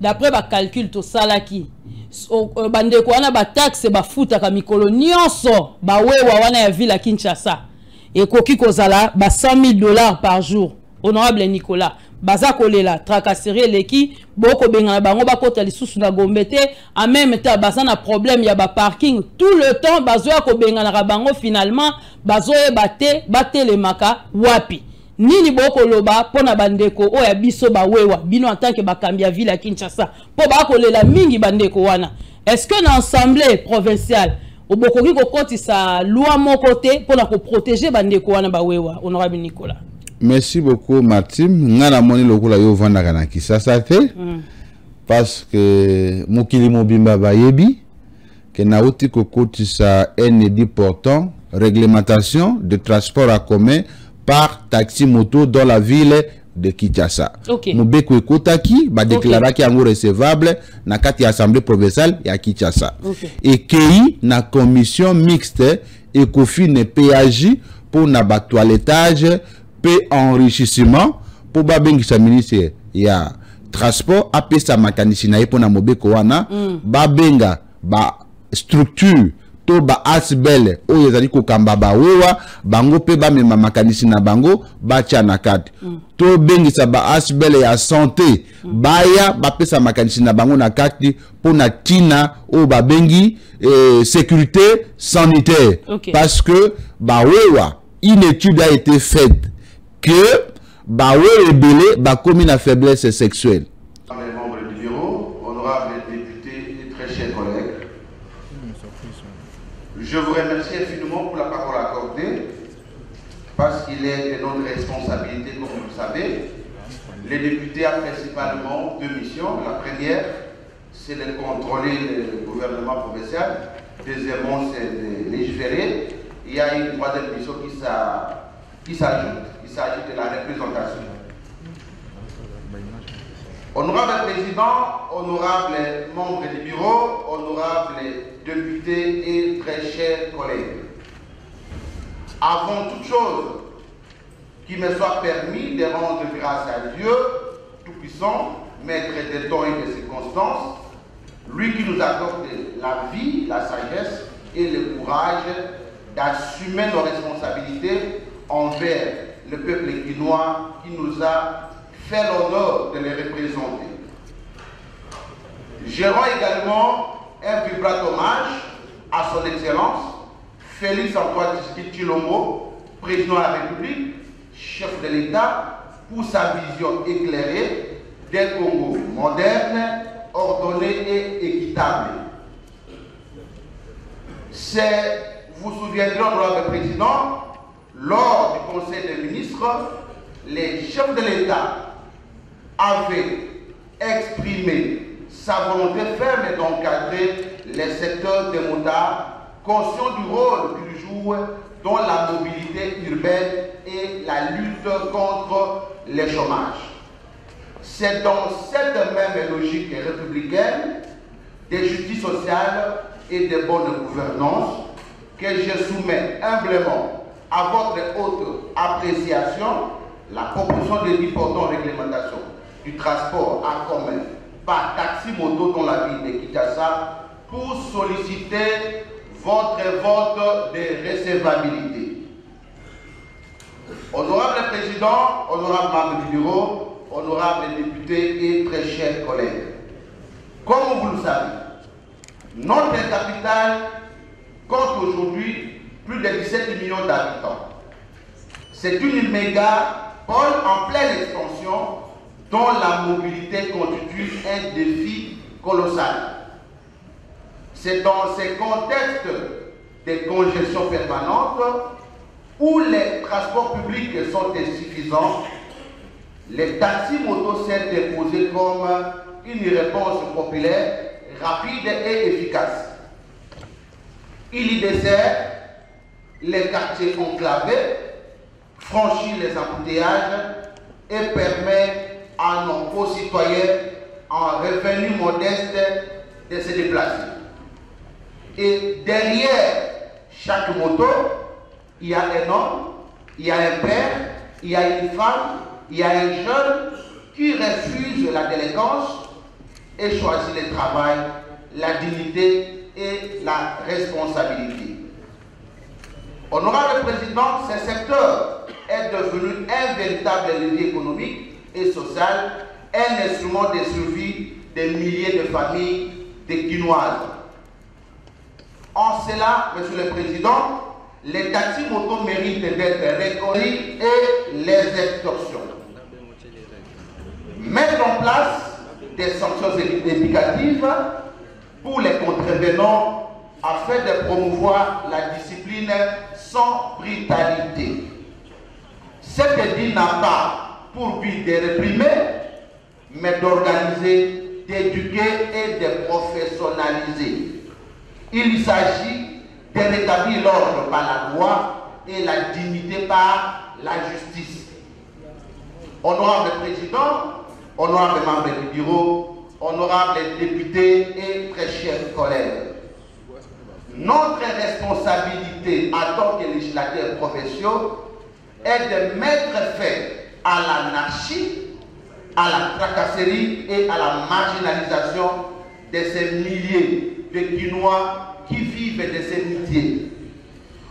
D'après ba calcul to salaki. Bandeko wana ba taxe ba futa ka mikolo nyonso bawewa wana ya ville ya Kinshasa. Et koki kozala ba $100,000 par jour. Honorable Nicolas, baza kolela tracasserie leki boko bengana bango bakota lisusu na gombete en même temps baza na problème ya ba parking tout le temps bazoya ko bengana bango finalement bazoye bate le maka wapi nini boko loba pona bandeko oya biso bawewa bino en tant que bakambia ville à Kinshasa po bakolela mingi bandeko wana est-ce que dans l'assemblée provinciale obokoki kokotisa loi moko te pona ko protéger bandeko wana bawewa honorable Nicolas. Merci beaucoup Martin. Ngana moni lokola yo vandaka na Kisasa te. Parce que mokili mobimba bayebi que nauti kokotisa un édit portant réglementation de transport en commun par taxi moto dans la ville de Kinshasa. Mobeko ekotaki ba déclaraki yango recevable na kati ya assemblée provinciale ya Kinshasa. Et kei na commission mixte Ecofin PAJ pour na ba toilettage enrichissement pour babengisa ministère ya transport apesa makanisi na pour na mobeko wana babenga ba structure to ba asbel oyo ezali kokamba ba wewa bango pe ba mema makanisi na bango bacha na kati to bengisa ba asbel ya santé baya bapesa makanisi na bango na kati pour na tina o babengi sécurité sanitaire parce que ba wewa une étude a été faite que Bawe rebelle ba commis la faiblesse sexuelle. Les membres du bureau, honorables députés et très chers collègues, je vous remercie infiniment pour la parole accordée parce qu'il est de notre responsabilité, comme vous le savez. Les députés ont principalement deux missions. La première, c'est de contrôler le gouvernement provincial. Deuxièmement, c'est de légiférer. Il y a une troisième mission qui s'ajoute. Il s'agit de la représentation. Honorable Président, honorables membres du bureau, honorables députés et très chers collègues, avant toute chose, qu'il me soit permis de rendre grâce à Dieu Tout-Puissant, maître des temps et des circonstances, lui qui nous accorde la vie, la sagesse et le courage d'assumer nos responsabilités envers le peuple guinois qui nous a fait l'honneur de les représenter. Je rends également un vibrant hommage à son Excellence Félix Antoine Tshisekedi Tshilombo, président de la République, chef de l'État, pour sa vision éclairée d'un Congo moderne, ordonné et équitable. Vous vous souviendrez, honorable Président, lors du Conseil des ministres, les chefs de l'État avaient exprimé sa volonté ferme d'encadrer les secteurs des motards, conscients du rôle qu'ils jouent dans la mobilité urbaine et la lutte contre le chômage. C'est dans cette même logique républicaine de justice sociale et de bonne gouvernance que je soumets humblement à votre haute appréciation la proposition de l'importante réglementation du transport en commun par taxi-moto dans la ville de Kinshasa pour solliciter votre vote de recevabilité. Honorable Président, honorable membre du bureau, honorables députés et très chers collègues, comme vous le savez, notre capitale compte aujourd'hui plus de 17 millions d'habitants. C'est une mégapole en pleine expansion dont la mobilité constitue un défi colossal. C'est dans ces contextes de congestion permanente où les transports publics sont insuffisants, les taxis-motos sont déposés comme une réponse populaire, rapide et efficace. Il y dessert les quartiers enclavés, franchit les embouteillages et permet à nos concitoyens en revenu modeste de se déplacer. Et derrière chaque moto, il y a un homme, il y a un père, il y a une femme, il y a un jeune qui refuse la délinquance et choisit le travail, la dignité et la responsabilité. Honorable Président, ce secteur est devenu un véritable levier économique et sociale, un instrument de survie des milliers de familles quinoises. En cela, Monsieur le Président, les taxis-motos méritent d'être reconnus et les extorsions. Mettre en place des sanctions éducatives pour les contrevenants afin de promouvoir la discipline sans brutalité. Cette dit n'a pas pour but de réprimer, mais d'organiser, d'éduquer et de professionnaliser. Il s'agit de rétablir l'ordre par la loi et la dignité par la justice. Honorable Président, honorable membres du bureau, honorables députés et très chers collègues, notre responsabilité en tant que législateurs provinciaux est de mettre fin à l'anarchie, à la tracasserie et à la marginalisation de ces milliers de Quinois qui vivent de ces métiers.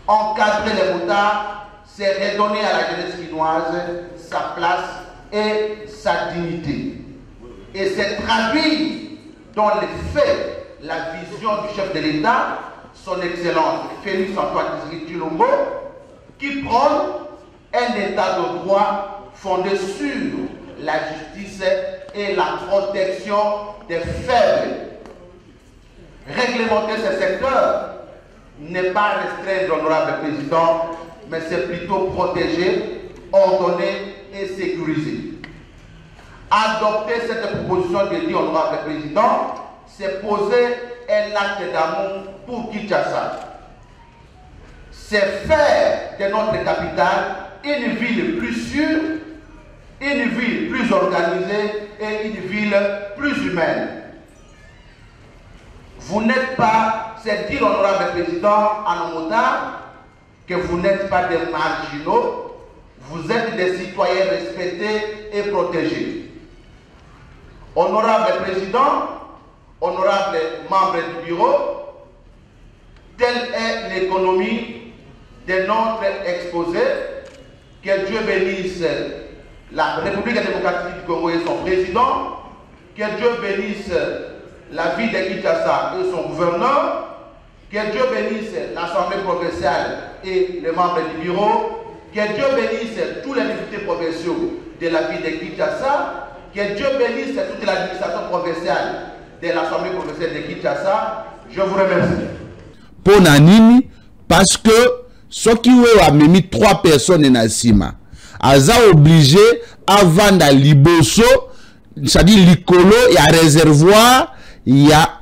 Encadrer les motards, c'est redonner à la jeunesse quinoise sa place et sa dignité. Et c'est traduire dans les faits la vision du chef de l'État, son Excellence Félix Antoine Tshisekedi Tshilombo, qui prône un État de droit fondé sur la justice et la protection des faibles. Réglementer ce secteur n'est pas restreindre l'honorable président, mais c'est plutôt protéger, ordonner et sécuriser. Adopter cette proposition de dit honorable président, c'est poser un acte d'amour pour Kinshasa. C'est faire de notre capitale une ville plus sûre, une ville plus organisée et une ville plus humaine. Vous n'êtes pas, c'est dire honorable président à nos motards, que vous n'êtes pas des marginaux, vous êtes des citoyens respectés et protégés. Honorable président, honorable membre du bureau, telle est l'économie de notre exposé. Que Dieu bénisse la République démocratique du Congo et son président. Que Dieu bénisse la ville de Kinshasa et son gouverneur. Que Dieu bénisse l'Assemblée provinciale et les membres du bureau. Que Dieu bénisse tous les députés provinciaux de la ville de Kinshasa. Que Dieu bénisse toute l'administration provinciale de l'Assemblée provinciale de Kinshasa. Je vous remercie. Pour Nanini, parce que ce qui a mis 3 personnes dans Sima, Aza obligé avant d'aller liboso, c'est-à-dire l'icolo, il y a réservoir, il y a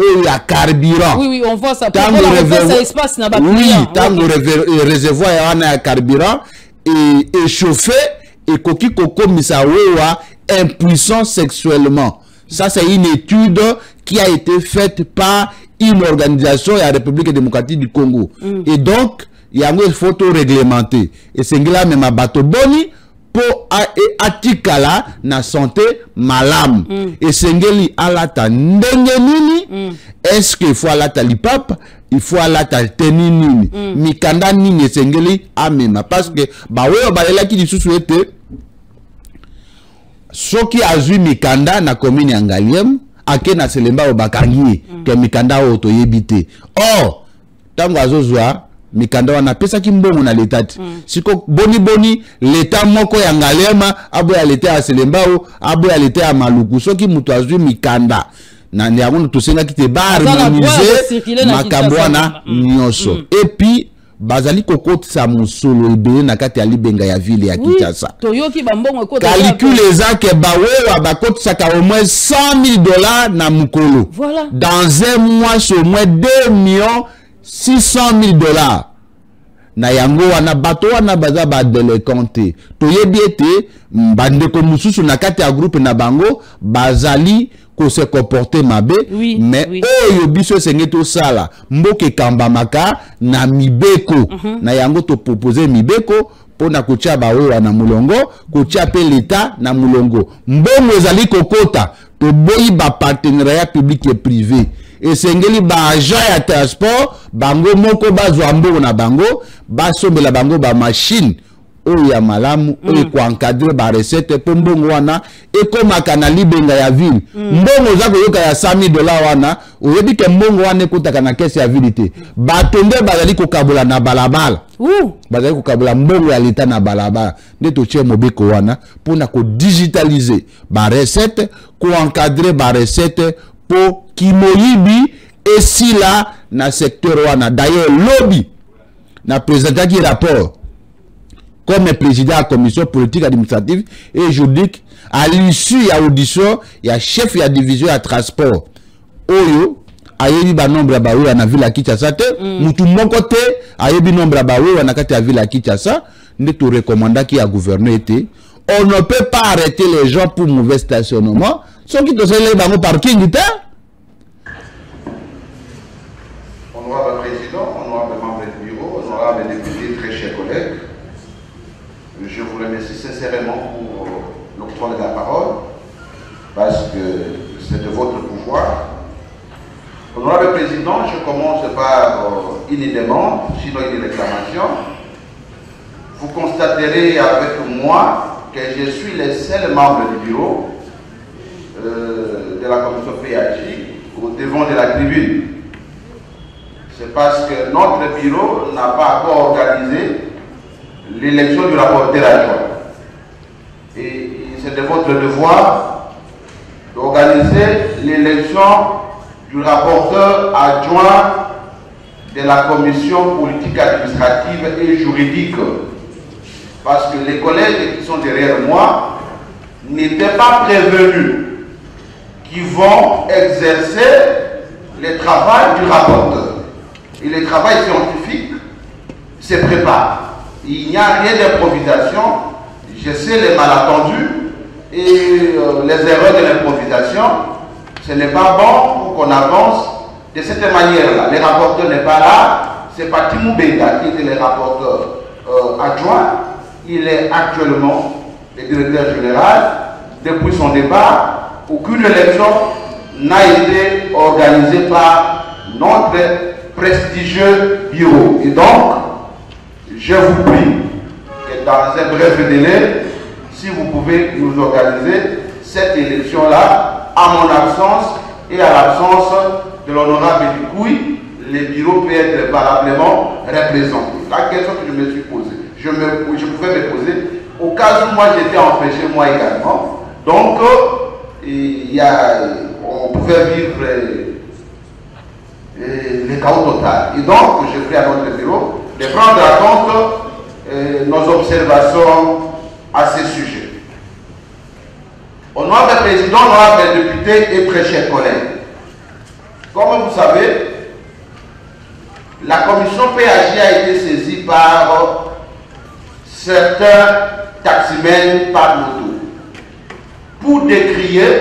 carburant. Oui, oui, on voit ça. Tant ça espace n'a pas oui, tant le réservoir, il y a carburant et chauffé et koki koko misawewa impuissant sexuellement. Ça, c'est une étude qui a été faite par une organisation de la République démocratique du Congo. Et donc, il y a une photo réglementée. Et c'est là même à bateau boni pour atikala na santé malam. Et c'est alata ndengenini. Est-ce qu'il faut alata lipap? Il faut alata teninini. Mikanda nini sengeli amema. Parce que, bah ouais, bah là qui dit sous-souhaité. Soki azui mikanda na commune ya Ngaliem ake na selemba obakangi ke mikanda oto yebite. Or, tango azozwa mikanda wana pesa ki mbongo na l'etat. Siko boni l'etat moko ya Ngalema abo ya l'etat ya selemba o abo ya l'etat ya Maluku. Soki mutu azui mikanda na ndiagono tosenga kite ba harmoniser makambo wana nyonso. Et puis bazali kokoti sa musolo ebele na kati ya libenga ya ville ya Kinshasa. Calcule eza ke bawewa bakoti saka au moins $100,000 na mukolo. Voilà. Dans un mois au moins $2,600,000. Na yango wana bato wana baza ba délinquante. Toyebi ete bandeko mususu na kati ya groupe na bango bazali ko se comporter mabe, oui, mais oui. Oyo biso sengeto sala mboke kambamaka na mibeko na yango to proposer mibeko pona kotia bawewa na mulongo kotia pe l'État na mulongo mbongo ezali kokota to boyi ba partenariat public et privé et sengeli ba agent ya transport bango moko bazwa mbongo na bango basombela bango ba machine oyo ya malamu oyo ko encadrer ba recette po mbongo wana ekomaka na libenga ya ville mbongo za koyoka ya $100 wana oyebi ke mbongo wana ekotaka na kese ya ville te batonde bazali kokabola na balabala bazali kokabola mbongo ya leta na balabala nde totie mobeko wana mpona kodigitalize ba recette ko encadrer ba recette po kimoyibi esila na secteur wana. D'ailleurs lobby na présenté qui rapport comme président de la commission politique administrative et juridique à l'issue à audition il y a chef de la division à transport oyo ayebi ba nombre ba oyo na ville ya Kinshasa te mutu moko te ayebi nombre ba oyo na kati ya ville ya Kinshasa nde to recommanda ki ya gouverneur était on ne peut pas arrêter les gens pour mauvais stationnement ceux qui to sele bango parking te. Honorable Président, honorable membre du bureau, honorable député, très chers collègues, je vous remercie sincèrement pour l'octroi de la parole, parce que c'est de votre pouvoir. Honorable Président, je commence par une demande, sinon une réclamation. Vous constaterez avec moi que je suis le seul membre du bureau de la commission PAJ au devant de la tribune. C'est parce que notre bureau n'a pas encore organisé l'élection du rapporteur adjoint. Et c'est de votre devoir d'organiser l'élection du rapporteur adjoint de la commission politique administrative et juridique. Parce que les collègues qui sont derrière moi n'étaient pas prévenus qu'ils vont exercer le travail du rapporteur. Et le travail scientifique se prépare. Il n'y a rien d'improvisation. Je sais les malentendus et les erreurs de l'improvisation. Ce n'est pas bon pour qu'on avance de cette manière-là. Le rapporteur n'est pas là. C'est Patimou Benga qui était le rapporteur adjoint. Il est actuellement le directeur général. Depuis son départ, aucune élection n'a été organisée par notre prestigieux bureau. Et donc, je vous prie que dans un bref délai, si vous pouvez nous organiser cette élection-là, à mon absence et à l'absence de l'honorable Dikoui, le bureau peut être valablement représenté. La question que je me suis posée, je pouvais me poser, au cas où moi j'étais empêché, moi également. Donc, on pouvait vivre le chaos total. Et donc, je prie à notre bureau de prendre en compte nos observations à ce sujet. Honorable Président, honorable député et très chers collègues, comme vous savez, la commission PAJ a été saisie par certains taximens par moto pour décrier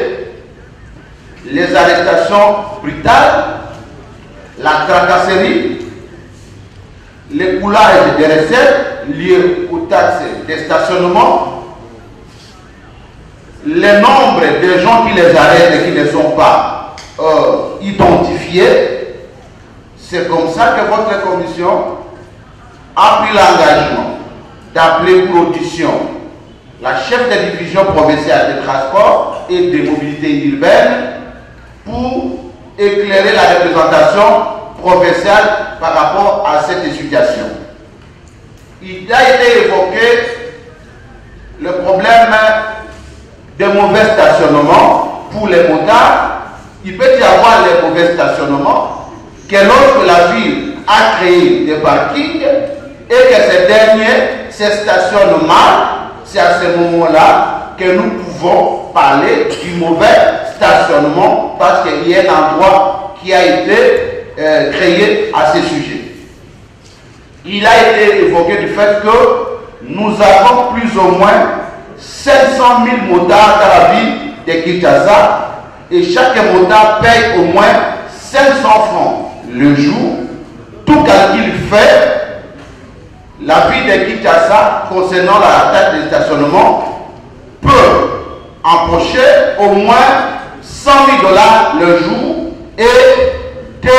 les arrestations brutales, la tracasserie, le coulage des recettes liées aux taxes de stationnement, le nombre de gens qui les arrêtent et qui ne sont pas identifiés. C'est comme ça que votre commission a pris l'engagement d'appeler pour audition la chef de division provinciale des transports et des mobilités urbaines pour éclairer la représentation provinciale par rapport à cette situation. Il a été évoqué le problème de mauvais stationnement pour les motards. Il peut y avoir les mauvais stationnements que lorsque la ville a créé des parkings et que ces derniers se stationnent mal, c'est à ce moment-là que nous pouvons parler du mauvais stationnement parce qu'il y a un endroit qui a été créé à ce sujet. Il a été évoqué du fait que nous avons plus ou moins 500 000 motards dans la ville de Kinshasa et chaque motard paye au moins 500 francs le jour. Tout calcul fait, la ville de Kinshasa, concernant la taxe de stationnement, peut empocher au moins 100 000 $ le jour et 2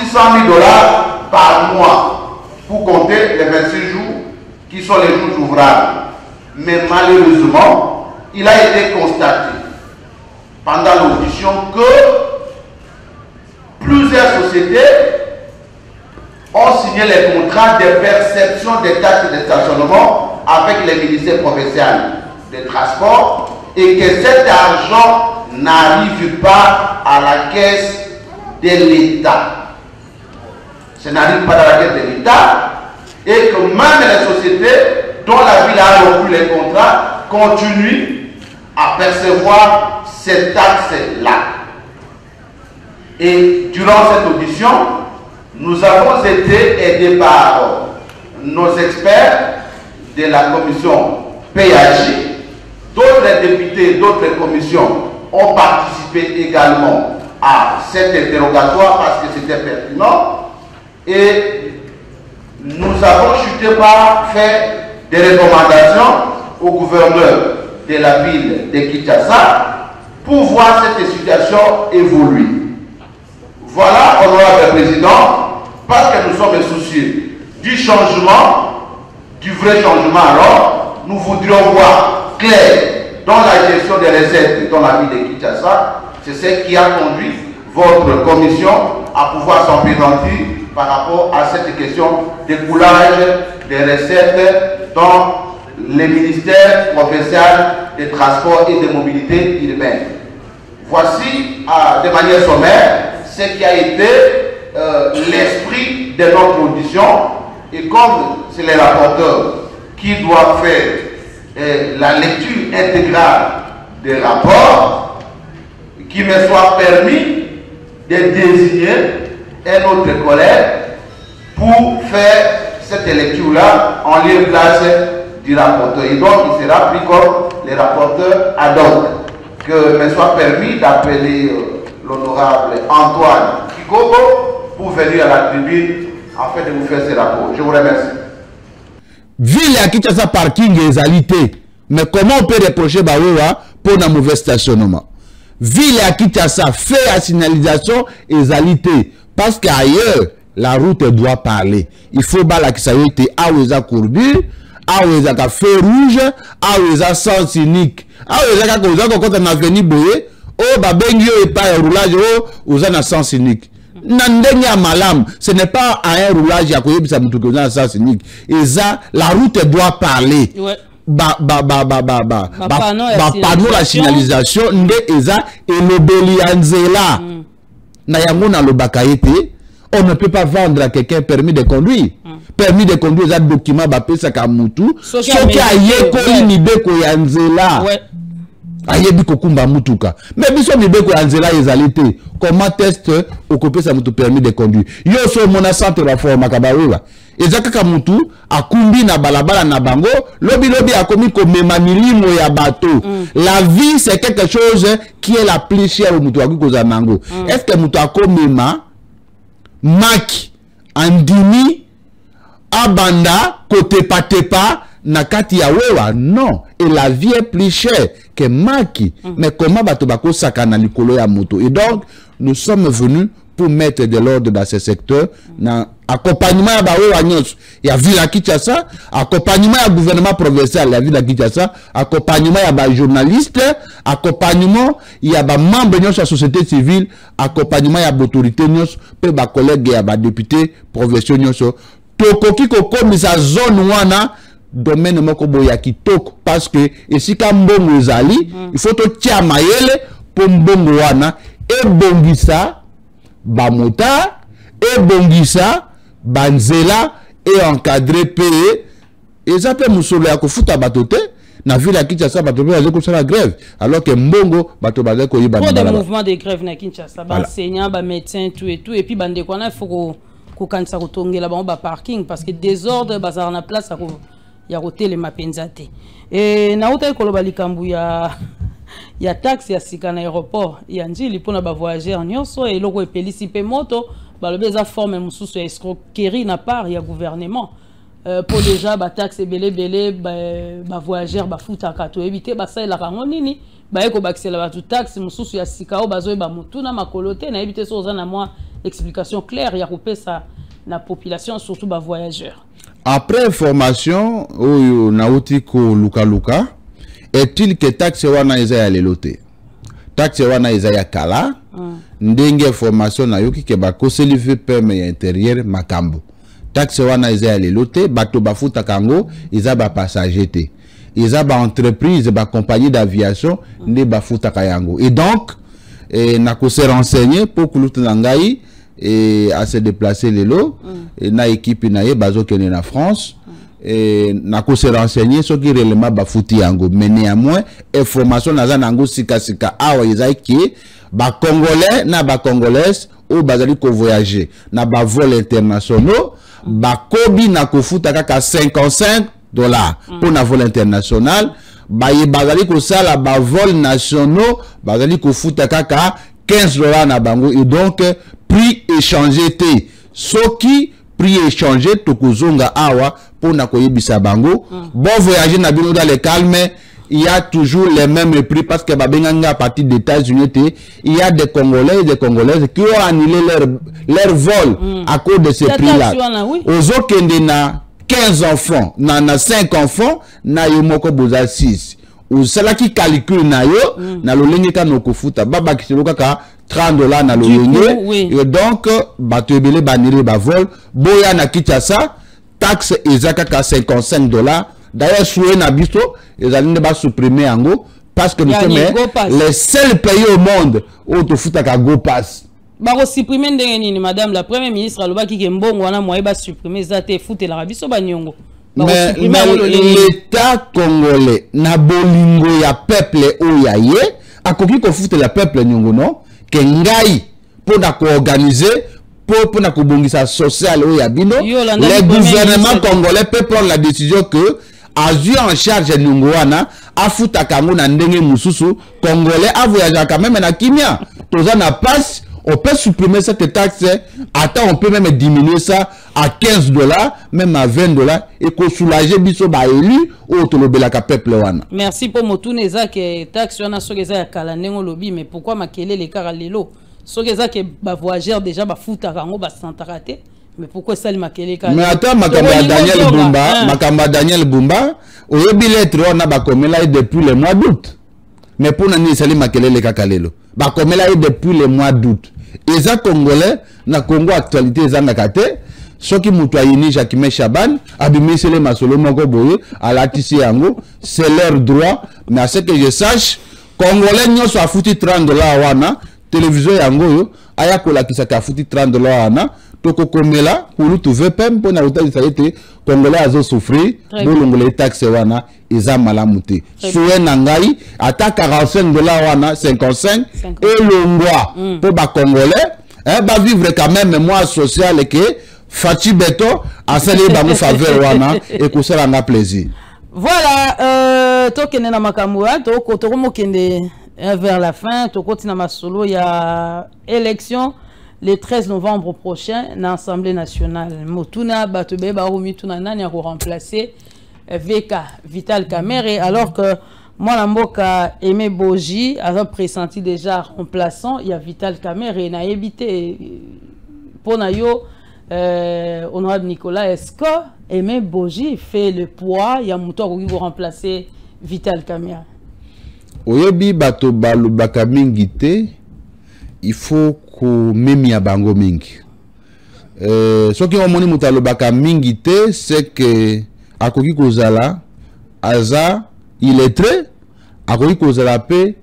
600 000 $ par mois pour compter les 26 jours qui sont les jours ouvrables. Mais malheureusement, il a été constaté pendant l'audition que plusieurs sociétés ont signé les contrats de perception des taxes de stationnement avec les ministères provinciaux des transports et que cet argent n'arrive pas à la caisse de l'État. Ça n'arrive pas dans la caisse de l'État et que même les sociétés dont la ville a rompu les contrats continuent à percevoir ces taxes-là. Et durant cette audition, nous avons été aidés par nos experts de la commission PAJ. D'autres députés, d'autres commissions ont participé également à cet interrogatoire parce que c'était pertinent. Et nous avons chuté par fait des recommandations au gouverneur de la ville de Kinshasa pour voir cette situation évoluer. Voilà, honorable président, parce que nous sommes soucieux du changement, du vrai changement, alors nous voudrions voir clair dans la gestion des recettes dans la ville de Kinshasa. C'est ce qui a conduit votre commission à pouvoir s'en présenter par rapport à cette question de coulage des recettes dans les ministères provinciaux des transports et des mobilités urbaines. Voici, de manière sommaire, ce qui a été l'esprit de notre audition. Et comme c'est les rapporteurs qui doivent faire la lecture intégrale des rapports, qui me soit permis de désigner un autre collègue pour faire cette lecture-là en lieu et place du rapporteur. Et donc, il sera pris comme les rapporteurs ad hoc. Que me soit permis d'appeler l'honorable Antoine Kikobo pour venir à la tribune afin de vous faire ce rapport. Je vous remercie. Ville à Kinshasa parking égalité. Mais comment on peut reprocher Baoua pour un mauvais stationnement? Ville à Kinshasa fait la signalisation égalité. Parce qu'ailleurs, la route doit parler. Il faut bala qui s'aille à Oueza courbure, à Oueza feu rouge, à Oueza sens unique. Ah, quand on a venu boyer, oh, babengio et pas un roulage, oh, Ouza sens unique. Nandenya malam, ce n'est pas à un roulage à côté de ça sens unique. Et ça, la route doit parler. Ouais. Pardon la signalisation, nde eza et le belianzela. Na yango na lo bakaete. On ne peut pas vendre à quelqu'un permis de conduire. Permis de conduire, ça document bapé sa kamutu. Soki aye koli mibeko ya nzela. Aye biko kumba mutuka. Mais biso mibeko ya nzela ezalité. Comment test occupé sa mutu permis de conduire? Yo so mona centre reforma kabarola. Ezaka kamutu akumbi na balabala na bango, lobi akomi komema milimo ya bateau. La vie c'est quelque chose qui est la plus chère au mutu akoza nango. Est-ce que mutu akomema Maki, Andini, Abanda, Kotepa, Nakati Yawewa, non. Et la vie est plus chère que Maki. Mais comment Batobako Sakana Likolo ya moto? Et donc, nous sommes venus pour mettre de l'ordre dans ce secteur. Accompagnement à Bawewa Nyos, il y a Ville à Kinshasa, accompagnement à gouvernement provincial, il y a Ville à Kinshasa, accompagnement à des journalistes, accompagnement il y a des membres de la société civile, accompagnement à des autorités, des collègues et des députés provinciaux. Tokoki koko misa zone wana domaine moko boyaki toko parce que ici quand mbongo ezali il faut to tia mayele pour mbongo wana e bongisa ba mota e bongisa banzela et encadré payé et ça peut musolo ya kofuta batote na ville à Kinshasa batobe bazé ko la grève alors que mbongo bato bazé ko yiba pour des mouvements de grève na Kinshasa ba enseignants ba médecins tout et puis bande kona il faut ko kanisa ko tongela ba parking parce que désordre bazar na place ya roté les mapenzate et na uta ko loba likambu ya taxe ya sika na aéroport ya njili pona ba voyageurs nyonso et loko epelisi pe moto balobe za forme mususu ya escroquerie na part ya gouvernement pour déjà ba taxe belé ba voyageurs ba futa kato éviter ba ça la rango nini ba eko baxela ba tout taxe mususu ya sika o bazo ba mutuna makolote na éviter so za na moi explication claire ya kopesa la population, surtout les voyageurs. Après formation, oyo nauti ko luka est-il que taxe wana eza ya lelote? Taxe wana eza ya kala, ndenge formation na yoki ke bako selive permis intérieur makambo. Taxe wana eza ya lelote, bato bafuta kango, eza ba passager te. Eza ba entreprise, ba compagnie d'aviation, nde bafuta kayango. Et donc, na ko se renseigner pour kulutu nangai, et à se déplacer lelo et na équipe naie bazo kene na France et na ko se renseigner ce qui réellement ba fouti yango mais néanmoins information naza nango sika awa izaki ba congolais na ba congolaise ou bazali ko voyager na ba vol internationaux ba kobi na ko futa kaka $55 pour na vol international ba bazali ko sala ba vol nationaux bazali ko futa kaka $15 na bango et donc prix échangé te soki prix échangé tokozonga awa pour na koyebisa bango bon voyager na bino dans le calme il y a toujours les mêmes prix parce que babenganga à partir des États-Unis il y a des Congolais et des Congolaises qui ont annulé leur vol à cause de ces prix là ozokende na 15 enfants na 5 enfants na yomoko boza 6 ou cela qui calcule na yo na lolenge ka no kofuta baba kiselo kaka $30 na lolenge et donc bato ebele banire ba vol boya na Kinshasa taxe ezaka ka $55 d'ailleurs soué na biso ezali ne ba supprimer yango parce que nous sommes les seuls pays au monde où to futa ka go pass ba supprimer ndenge nini madame la première ministre alobaki ke mbongo wana moye ba supprimer zate fute la biso ba nyongo. Mais l'État congolais na bolingo ya peuple oyaye akoki ko foutre la peuple nyongo non ke ngai pour na ko organiser pour na ko bongisa social oyabino le gouvernement congolais peut prendre la décision que azu en charge nyongo wana afuta kango na ndenge mususu congolais a voyager quand même na kimia toza na passe. On peut supprimer cette taxe, attends, on peut même diminuer ça à $15, même à $20 et qu'on soulager biso ba élu ou to lobela ka peuple wana. Merci pour motuneza que taxe wana sokeza ya kala nengo lobi mais pourquoi makele les kara lelo sokeza que ba voyageur déjà ba futa kango ba santarate mais pourquoi ça li makele kala. Mais attends makamba Daniel Bumba, makamba Daniel Bumba, oyebi lettre wana ba komela depuis le mois d'août. Mais pour nani sali makele le kakalelo. Ba komela depuis le mois d'août. Et ça congolais na Congo actualité za nakate soki mutu ayini Jacques Chaban abimisele masolo moko boye à la tisi yango c'est leur droit mais à ce que je sache congolais nyoso afuti $30 wana télévision yango yo aya kola kisaka afuti $30 wana toko komela pour trouver pem pona utali saite congolais azo souffrir bolongole taxe wana eza malamu te soué na ngai ata $45 wana 55 et longwa pour ba congolais ba vivre quand même moi social que Fati Beto a salé ba mo faveur wana et ko sala na plaisir. Voilà tokene na makamwa toko mokende vers la fin tokoti na masolo ya élection le 13 novembre prochain dans l'Assemblée nationale. Motuna Batube Baroumi Tuna Nani a remplacé VK Vital Kamerhe alors que moi Mboka Aimé Boji a pressenti déjà remplaçant il y a Vital Kamerhe n'a évité pour Nayo honorable Nicolas Esco Aimé Boji fait le poids il y a Mouto qui va remplacer Vital Kamerhe. Oyebi bato balubaka mingi te il faut ko memi ya bango mingi soki omoni mutu alobaka mingi te c'est que akoki kozala aza illettré akoki kozala pe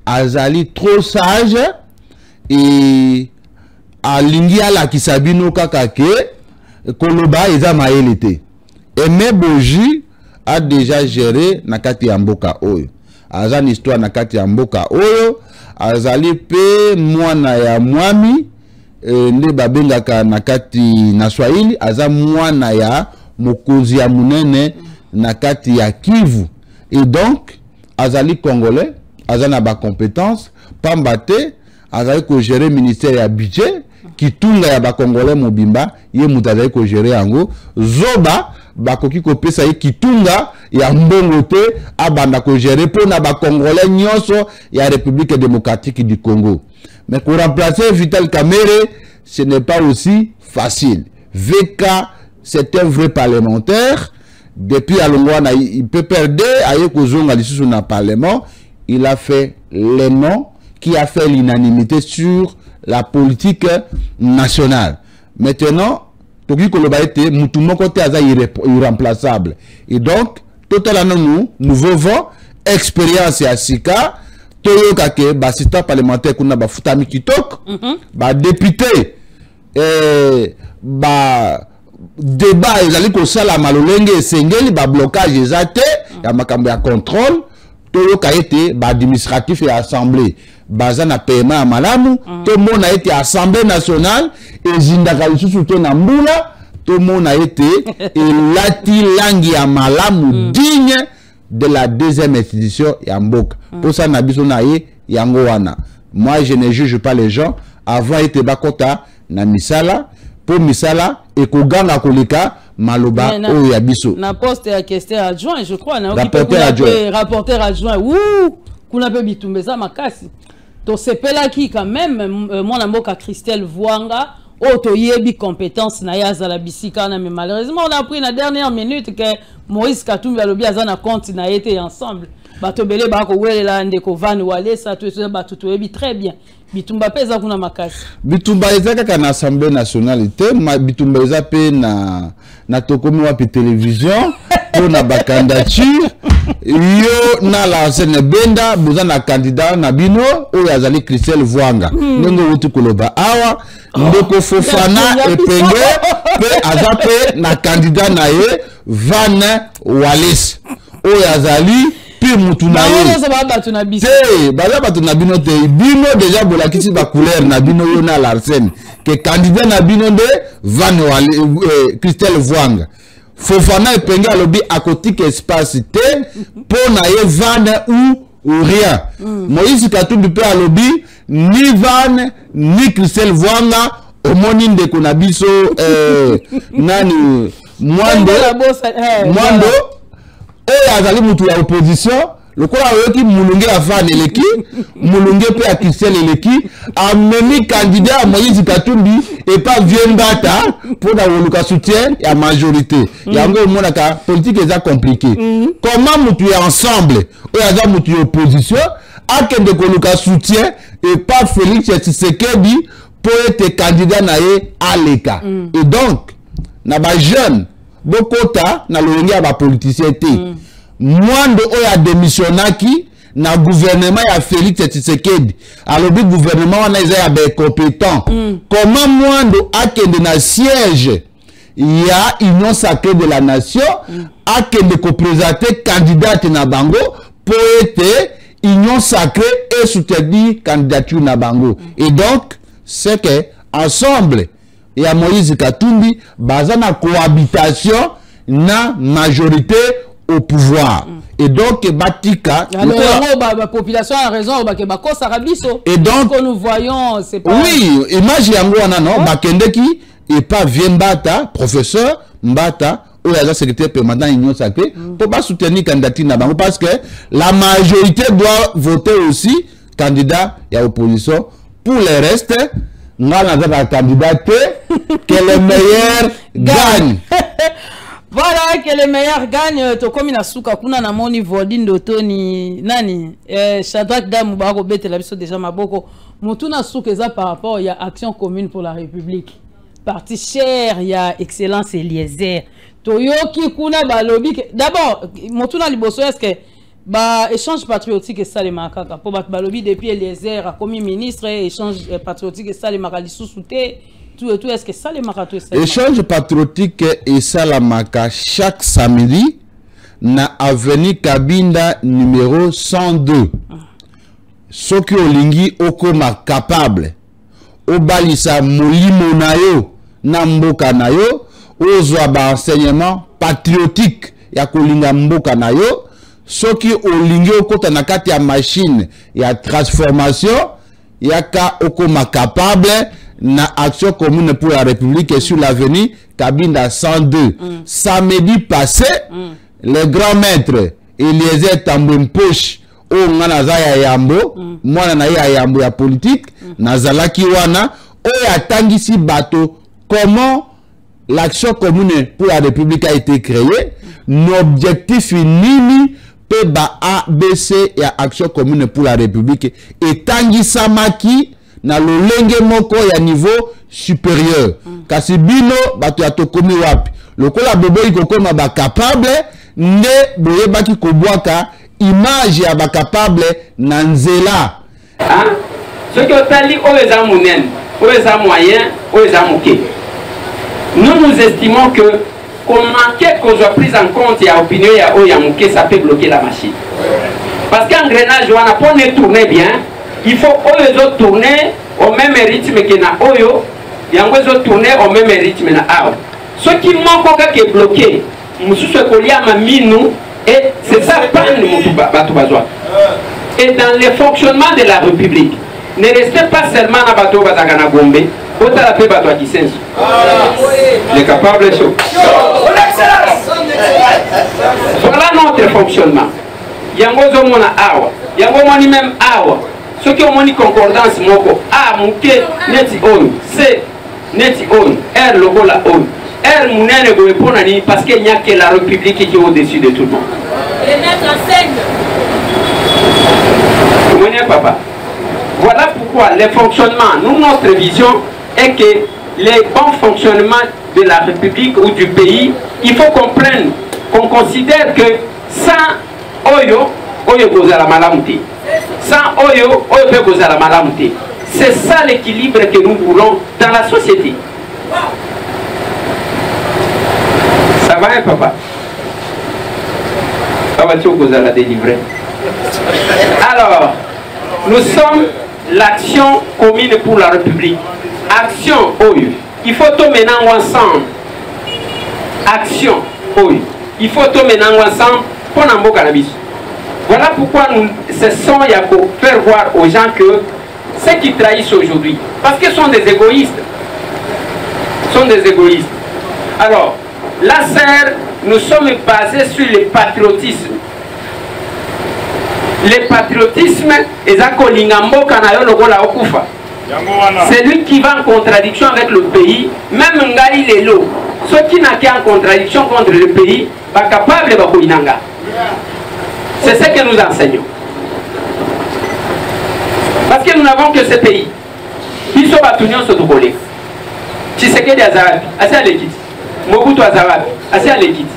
azali trop sage et alingi alakisa bino kaka ke koloba eza mayele te. Aimé Boji a déjà géré na kati ya mboka oyo aza ni histoire na kati ya mboka oyo azali pe mwana ya mwami nde babengaka na kati na Swahili aza mwana ya mokonzi ya munene na kati ya Kivu et donc azali congolais azana ba compétence pamba te azali ko gérer ministère ya budget kitunga ya ba congolais mobimba ye mutu azali ko gérer yango zoba bakoki kopesa ye kitunga ya mbongo te abanda ko gérer pona ba congolais nyonso ya République démocratique du Congo. Mais pour remplacer Vital Kamerhe ce n'est pas aussi facile. VK, c'est un vrai parlementaire. Depuis Alongwana, il peut perdre, aïe kozonga l'issue sur le parlement, il a fait les noms qui a fait l'unanimité sur la politique nationale. Maintenant, Toki Koloba était moutoumon côté aza irremplaçable. Et donc, totalement nous vivons expérience à Sika, Toyo Kake, assistant parlementaire kuna ba futami kitok, ba député, débat ezali ko sala malolenge esengeli ba blocage ezate ya makambo ya contrôle toyo ka été ba administratif et assemblée baza na paiement ya malamu to mona été assemblée nationale ezindaka lisusu to na mbula to mona été elati langi ya malamu digne de la deuxième institution ya mboka pour ça na biso na ye yango wana. Moi je ne juge pas les gens avant été bakota na misala pour misala et koganga koleka maloba o ya biso na poste ya questeur adjoint je crois na rapporteur adjoint kuna pe bitumbeza makasi to sepela ki quand même mwana mboka Christelle Vwanga auto yebi compétence na yaza la bisika na mais malheureusement on a appris na dernière minute que Moïse Katumbi alobi azana compte na été ensemble bato belé ba ko welela ndeko Van Wale ça tout ça bato to yebi très bien bitumba peza kuna makasi bitumba ezaka kana assemblée nationale te bitumba eza pe na tokomi wapi télévision pour na ba candidature yo na la scène benda boza na candidat na bino oyo azali Christelle Vwanga ndenge wuti koloba awa ndeko Fofana epenge pe aza pe na candidat na ye Van Wallace oyo azali bino déjà bola kisi ba couleur na bino yo na l'arsène que candidat na bino de Van Christelle Vwanga Fofana epenge alobi akotique espace te pour na ye Van ou rien Moïse Katumbi pe alobi ni Van ni Christelle Vwanga omoni ndeko na biso nani Mwando oyo azali mutu ya opposition lokola oyoki mulunge ya Van eleki mulunge pe ya Christelle eleki amemi candidat ya Moïse Katumbi et pas vieux mbata pour na woluka soutien ya majorité yango omonaka politique eza compliqué comment mutu ya ensemble oyo aza mutu ya opposition akende koluka soutien et pas Félix Tshisekedi pour être candidat na ye aleka et donc na ba jeune bokota na lolenge ya ba politicien te Mwando oya démissionnaki na gouvernement ya Félix Tshisekedi alobi gouvernement wana eza ya be compétent comment Mwando akende na siège ya union sacrée de la nation akende ko présenter candidate na bango pour être union sacrée et soutenir candidature na bango et donc c'est que ensemble ya Moïse Katumbi baza na cohabitation na majorité au pouvoir et donc batika la population a raison et donc nous voyons c'est pas oui image yango wana non bakendeki et pas vient Mbata professeur Mbata ou la secrétaire permanent union sacrée pour pas soutenir candidature na bango parce que la majorité doit voter aussi candidat ya opposition pour les restes ngala za candidat que le meilleur gagne. Voilà que les meilleurs gagnent. Tokomi na suka kuna na moni Voldine Dotoni nani Shadrack Damu bako bete la biso déjà maboko mutuna suka eza par rapport ya action commune pour la République parti cher ya excellence Eliezer toyoki kuna balobi d'abord mutuna liboso est-ce que ba échange patriotique et ça les makaka pour balobi depuis Eliezer a commis ministre échange patriotique et ça les makali sous-souté tout est-ce que ça les marathons échange patriotique et ça la maka chaque samedi na avenue Kabinda numéro 102 soki olingi okoma capable obalisa molimo na yo na mboka na yo ozwa ba enseignement patriotique ya kolinga mboka na yo soki olingi okota na kati ya machine ya transformation yaka okoma capable na action commune pour la République et sur l'avenue Kabinda 102 samedi passé le grand maître Eliezer Tambwemposh o ngana za ya yambo mwana na ya yambo ya politique nazalaki wana o atangisi bato comment l'action commune pour la République a été créée, l'objectif nini peut ba A, B, C et action commune pour la République et tangi samaki na lolenge moko ya niveau supérieur. Kasi bino bato ya tokomi wapi. Lokola bobo ikokoma ba capable nde boye baki kobwaka image ya ba capable na nzela. Ce que tali oeza munen, oeza moyen, oeza moke. Nous estimons que comment qu'on soit pris en compte et à opinion ya moke, ça peut bloquer la machine. Parce qu'un grenage on a pas tourner bien, il faut oyo tourner au même rythme que na oyo, yango zo tourner au même rythme na ao. Ce qui manque qui est bloqué, mususu kolia ma minu et c'est ça panne batu bazwa. Et dans le fonctionnement de la République, ne restez pas seulement na bato bazaka na Gombe, ota la paix bato qui sensu. Les capables chaud. Voilà notre fonctionnement. Yango zo mona awa, yango moni même awa. Ceux qui ont moni concordance moko, a muke neti on, c neti on, r logo la on. R mounene go répondre parce qu'il n'y a que la République qui est au-dessus de tout le monde. Les maîtres enseignent. Vous voyez, papa? Voilà pourquoi le fonctionnement, nous, notre vision est que les bons fonctionnements de la République ou du pays, il faut qu'on prenne, qu'on considère que sans Oyo, Oyo goza la malamouté. Sans Oyo, Oyo goza la malamouté. C'est ça l'équilibre que nous voulons dans la société. Ça va, hein, papa? La délivrer. Alors, nous sommes l'action commune pour la République. Action, OU. Il faut tout maintenant ensemble. Action, OU. Il faut tout maintenant ensemble pour n'embo cannabis. Voilà pourquoi nous cessons à faire voir aux gens que ceux qui trahissent aujourd'hui, parce qu'ils sont des égoïstes, Alors, la serre, nous sommes basés sur le patriotisme. Le patriotisme est celui qui va en contradiction avec le pays, même Ngali Lelo, ceux qui n'ont qu'en contradiction contre le pays, pas capable de Bakoinanga. C'est ce que nous enseignons. Parce que nous n'avons que ce pays. Ils sont batunions sur tout collègue. Tshisekedi Azarabi, assez à l'équipe. Mobutu Azarabi, assez à l'équipe.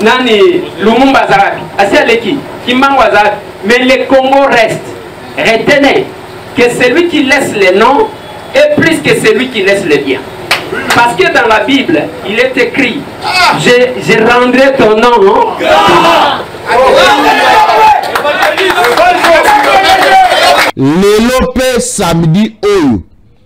Nani Lumumba Azarabi, assez à l'équipe. Kimbangu Azarabi. Mais le Congo reste. Retenez que celui qui laisse les noms est plus que celui qui laisse les biens. Parce que dans la Bible, il est écrit, je rendrai ton nom. Le Lopé samedi oyo.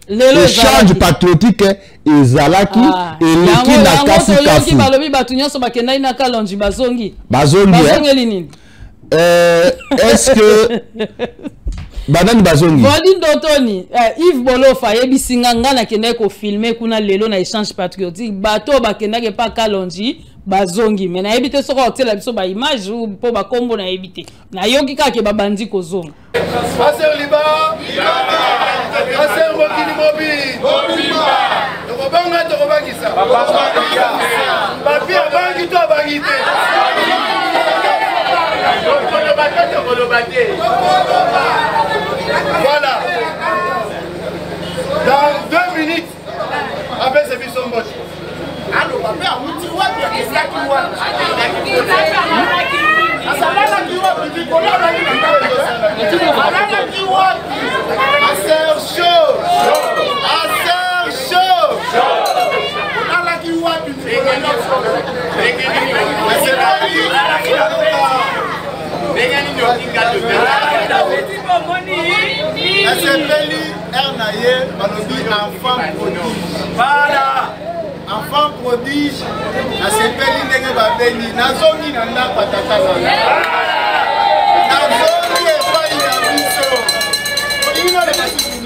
L'échange patriotique ezalaki eleki na kafu kafu. Balobi batunyo so bakenda ina kalonji bazongi. Bazongi nini? Est-ce que Banani bazongi. Voli Ndotoni, Yves Bolofa yebisinga ngana kende ko filmer kuna lelo na échange patriotique. Bato bakenda ke pa kalonji bazongi. Mais na yebite soko hôtel biso ba image ou po ba kombo na yebite. Na yoki ka ke babandi kozonga. Aser Liba, Aser Mokili Mobi, Tokobanga Tokobangisa, Papier Bangi to Bangite. Voilà. Dans 2 minutes, après ce bison boche. Enfant prodige, na sepeli ndenge babeni, nazongi na ndako tata na. Nazongi epai ya biso. Ino le basuku.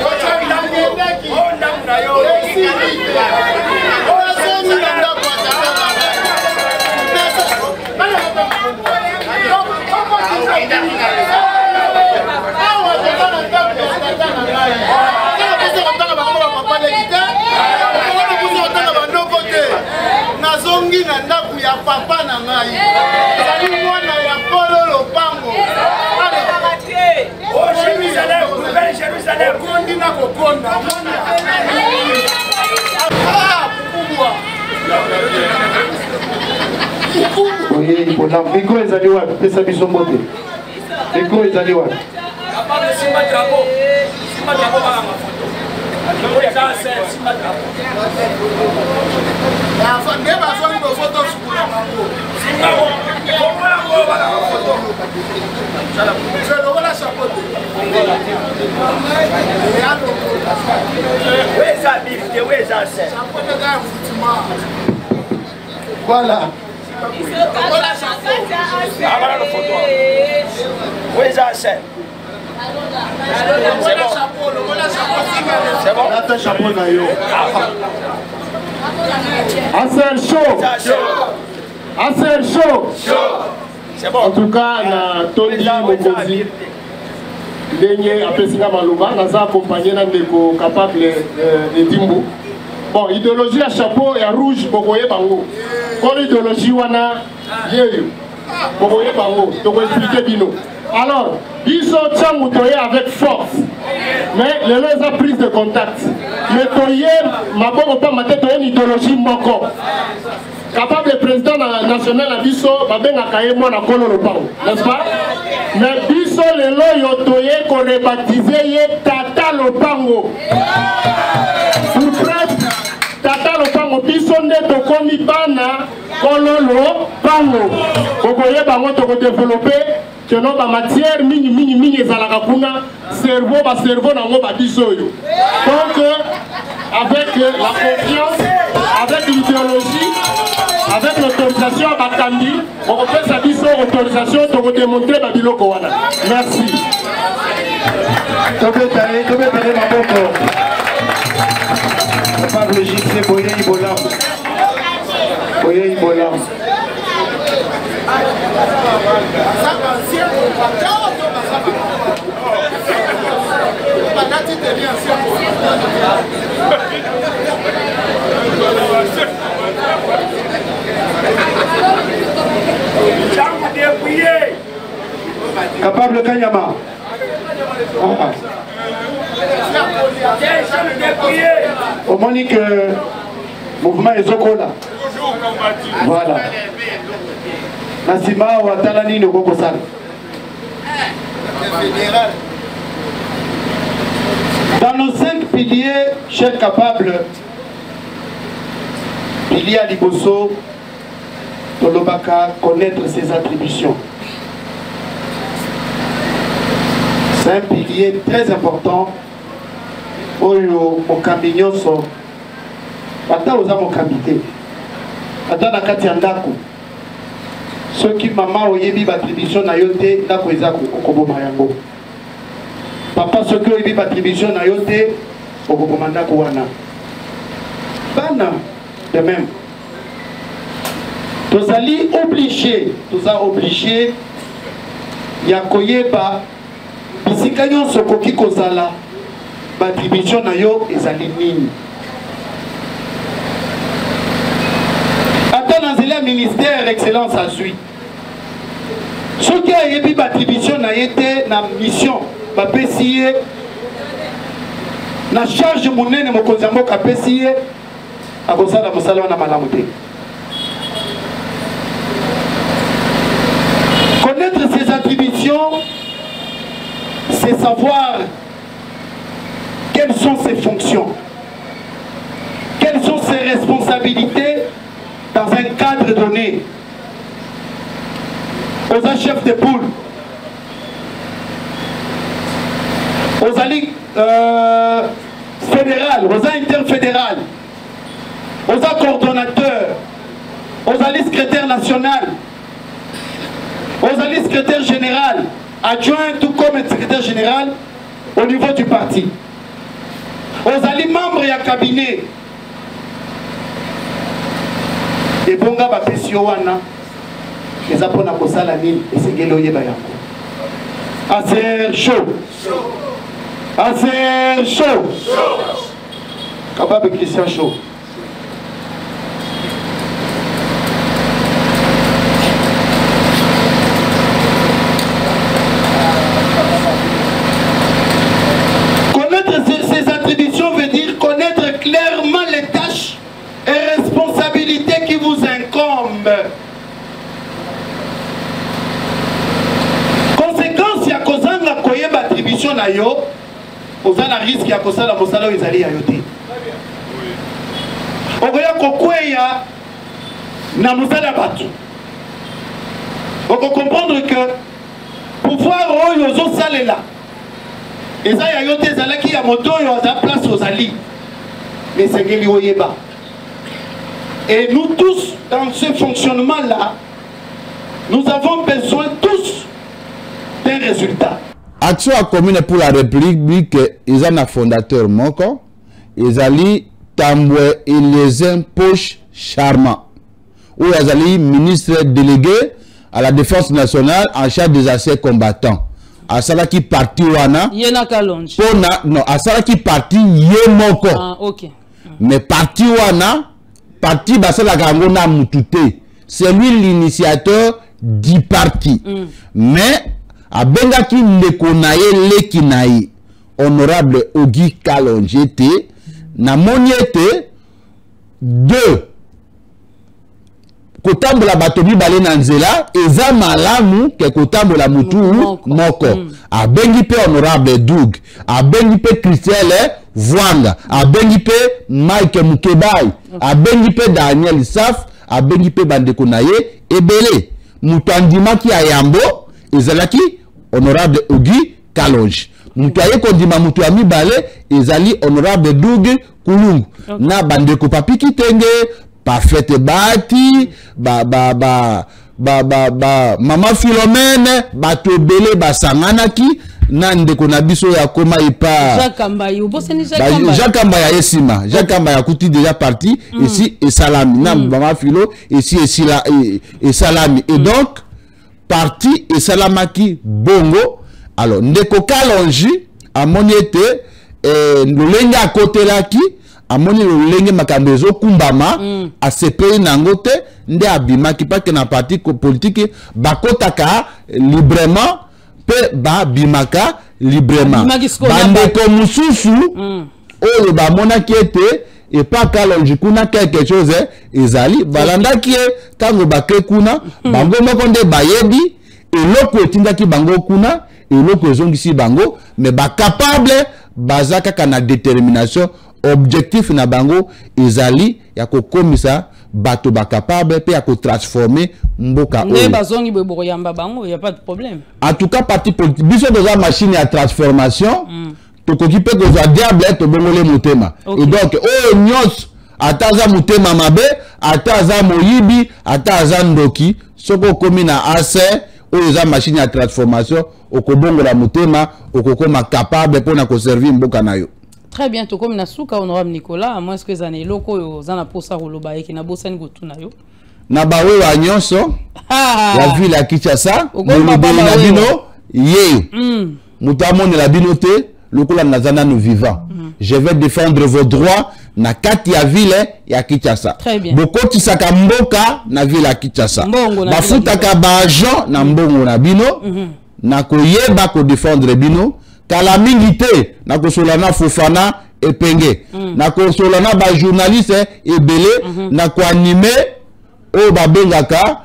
Otandangendeki. Ondamu na yo. Nazongi na ndako tata na. papa na ngai. Ezali mwana ya Polo Lopango. Oh Jérusalem, nouvelle Jérusalem. Kondi na kokonda. Ah, kubwa. Oui, pour la micro ezali wapi? Pesa biso mbote. Micro ezali wapi? Papa Simba Drago. Simba Drago bana mafoto. Ndio ya Simba Drago. Ya nge bazoni bo photo sukula mambo. Simba ko bana mafoto. Sala. Selo wala chapeau. Weza bifte, weza se. Chapeau de gars foutima. Voilà. Voilà la photo. Où est ça? C'est bon. Là, t'as chapeau nayo. Assez chaud. Assez chaud. C'est bon. En tout cas, na Tony Mokozi. Lenye apesinga maluba, naza accompagné na ndeko capable de Dimbu. Bon, idéologie à chapeau et à rouge, bokoye bango. Quand l'idéologie wana yeyo, bokoye bango, donc expliquer bino. Alors, ils sont tchamoutoye avec force, mais les gens ont prise de contact. Mais toye, ma bonne pas ma tête, une idéologie moko. Capable de président national à Bisso, babenga kaye moi na kolo lopango, n'est-ce pas? Mais Bisso les lois yotoye qu'on rebaptisé ye Tata Lopango. Pour prêtre, Tata Lopango, Bisso nde tokomi bana kolo lopango. Kokoye bango toko développer que non ba matière mini ezalaka kuna cerveau nango ba Bisso yo. Donc avec la confiance, avec l'idéologie, avec l'autorisation à Bakambi, on fait sa mission autorisation pour démontrer Babilo Kowana. Merci. Pablo Gissé, Boye Ibolam. Boye Ibolam. Capable Kanyama. Au moins que mouvement est Zokola. Voilà. Nasima ou Atalani ne Gokosal. Dans nos 5 piliers, chers capables, pilier à Liboso, Tolobaka, connaître ses attributions. C'est un pilier très important. Oyo Mokambi so. Ata oza Mokambite. Ata na kati ya ndako. Soki mama oyebi battribution na yote ndako eza okoboma yango. Papa soki oyebi battribution na yote okoboma ndako wana. Bana de même. Tozali obligé ya koyeba bisika nyonso koki kozala battribution na yo ezali nini. Ata na nzela ministère excellence azwi soki ayebi battribution na ye te na mission bapesi ye na charge monene mokonzi ya mboka apesi ye akozala mosala wana malamu te. Connaître ses attributions, c'est savoir quelles sont ses fonctions, quelles sont ses responsabilités dans un cadre donné. Aux chefs de poule, aux alliés fédérales, aux interfédérales, aux coordonnateurs, aux alliés secrétaires nationaux, aux alliés secrétaires général, adjoint tout comme secrétaire général au niveau du parti, aux alliés membres et à cabinet. Et bonga bapesi wana eza pona kosala nini esengeli oyeba yango. Assez chaud. Assez chaud. Capable Christian chaud. fonction na yo oza na risque ya kosala mosala oyo ezali ya yo te okoya kokweya na mosala ya bato comprendre que pouvoir oyo ozosalela eza ya yo te ezalaki ya moto oyo aza place ozali mais esengeli oyeba. Et nous tous, dans ce fonctionnement-là, nous avons besoin tous d'un résultat. Action à commune pour la République, ils ont un fondateur Moko, ils ont Tamboué et les impoches charmants. Où ils ont ministre délégué à la défense nationale en charge des anciens combattants. À cela qui parti wana. Yena Kalonji. Non, à cela qui parti Yemoko. Ah, ok. Mais parti wana. Parti Basala Gangona Moutouté, c'est lui l'initiateur du parti. Mais, à Bengaki Nekonaye Lekinaye, honorable Ogi Kalonjete, na moniete, deux, Kotambo la batobi bale nanzela, eza malamu ke Kotambo la Moutou Moko. A Bengipe honorable Doug, a Bengipe Christelle Vwanga, a Bengipe Mike Mukebai, a Bengipe Daniel Saf, a Bengipe Bandekonaye, Ebele, Moutandima ki ayambo, ezalaki honorable Ogi Kalonji. Moutaye kondima Moutouami Bale, ezali honorable Doug Kulungu. Na Bandeko Papi Kitenge, Parfait Bati, Mama Philomène, Bato Bele, Basanganaki, Nande Konabiso ya Koma Ipa. Jacques Ambaye, Jacques Ambaye Esima. Jacques Ambaye a couti déjà parti, ici et Salami. Nam Mama Philo, ici et Salami. Et donc, parti et Salamaki Bongo. Alors, Ndeko Kalonji, à Moniete, le lenga à côté là qui. Amoni lolenge makambezo kumbama a sepe nangote nde abima ki pa ke na parti politique bakotaka librement pe ba bimaka librement bandeko mususu oyo ba mona kiete et pas Kalonji kuna quelque chose ezali balanda ki tango bakre kuna bango moko nde bayebi eloko etindaki bango kuna eloko ezongisi bango mais ba capable bazaka kana détermination objectif na bango ezali ya kokomisa bato ba capable pe ya ko transformer mboka oyo. Ne bazongi bebo yamba bango, y a pas de problème. En tout cas parti politique biso doza machine ya transformation to kokipe ko za diable to bongole motema. Et donc nyos ataza motema mabe, ataza moyibi, ataza ndoki, soko komi na ase oyo za machine ya transformation okobongola motema okokoma capable pour na ko servir mboka na yo. Très bien, tout comme Nasuka, honorable Nicolas, à moins que les années locaux, zana posa roloba et qui n'a bossé n'gotu na yo. Na bawe wa nyonso, la ville à Kinshasa, Bolobeli na bino, ye. Mutamone la binote, lokola nazana nous vivants. Je vais défendre vos droits na kati ya ville ya Kinshasa. Très bien. Bokoti saka mboka na ville ya Kinshasa. Bafutaka ba agent na mbongo na bino, na koyeba ko défendre bino. Kala milité na kosolana Fofana Epenge na kosolana ba journaliste ebele na ko animer o babengaka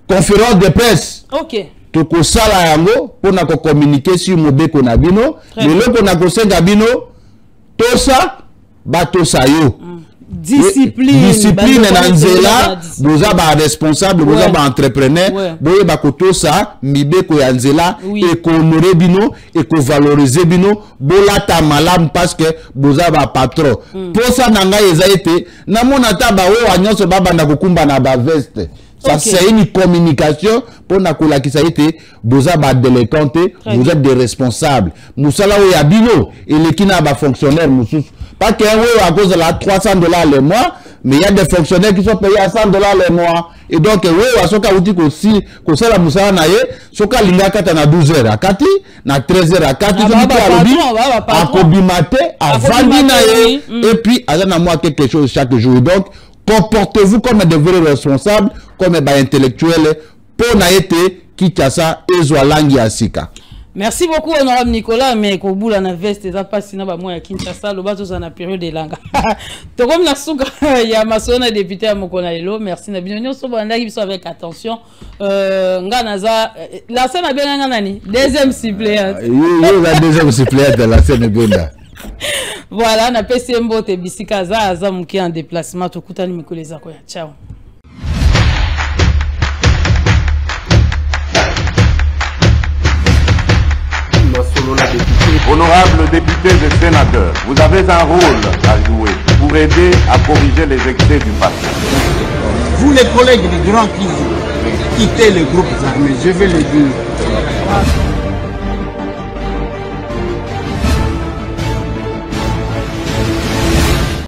conférence de presse. OK. To ko sala yango pona ko communiquer sur mobeko na bino lelo na ko senga bino tosa batosa yo. Discipline na nzela boza ba responsable boza ba entrepreneur boye ba kotosa mibeko ya nzela et ko honorer bino et ko valoriser bino bolata malamu parce que boza ba patron posa nanga ezaite na mona ta ba o anyonso babanda kokumba na ba veste. Ça c'est une communication pour na kolakisa ete boza ba délinquante, vous êtes des responsables. Musala o ya bino et lekina ba fonctionnaire mususu. Pas qu'un à cause de la $300 le mois, mais il y a des fonctionnaires qui sont payés à $100 le mois. Et donc, à ce cas où tu aussi, que ça la moussa naye, ce cas linga kata na 12 heures à kati, na 13 heures à kati, à kobimate, à vandi naye, et puis, à na moi quelque chose chaque jour. Donc, comportez-vous comme des vrais responsables, comme des intellectuels, pour naïté, Kinshasa, et Zwalangi Asika. Merci beaucoup, honorable Nicolas. Mais au bout de la veste, il n'y a pas si moi à Kinshasa, le bateau, en a période de langue. Donc, comme la souka, il y a ma sonne député à Mokonaïlo. Merci, Nabino. Avec attention. Nganaza, la scène a bien gagné. Deuxième suppléante. Oui, la deuxième suppléante de la scène Benda. Voilà, on a passé un beau Bissikaza, Azam qui est en déplacement. Tout le temps, ciao. Honorables députés et sénateurs, vous avez un rôle à jouer pour aider à corriger les excès du passé. Vous les collègues des grands qui quittaient les groupes armés, je vais le dire.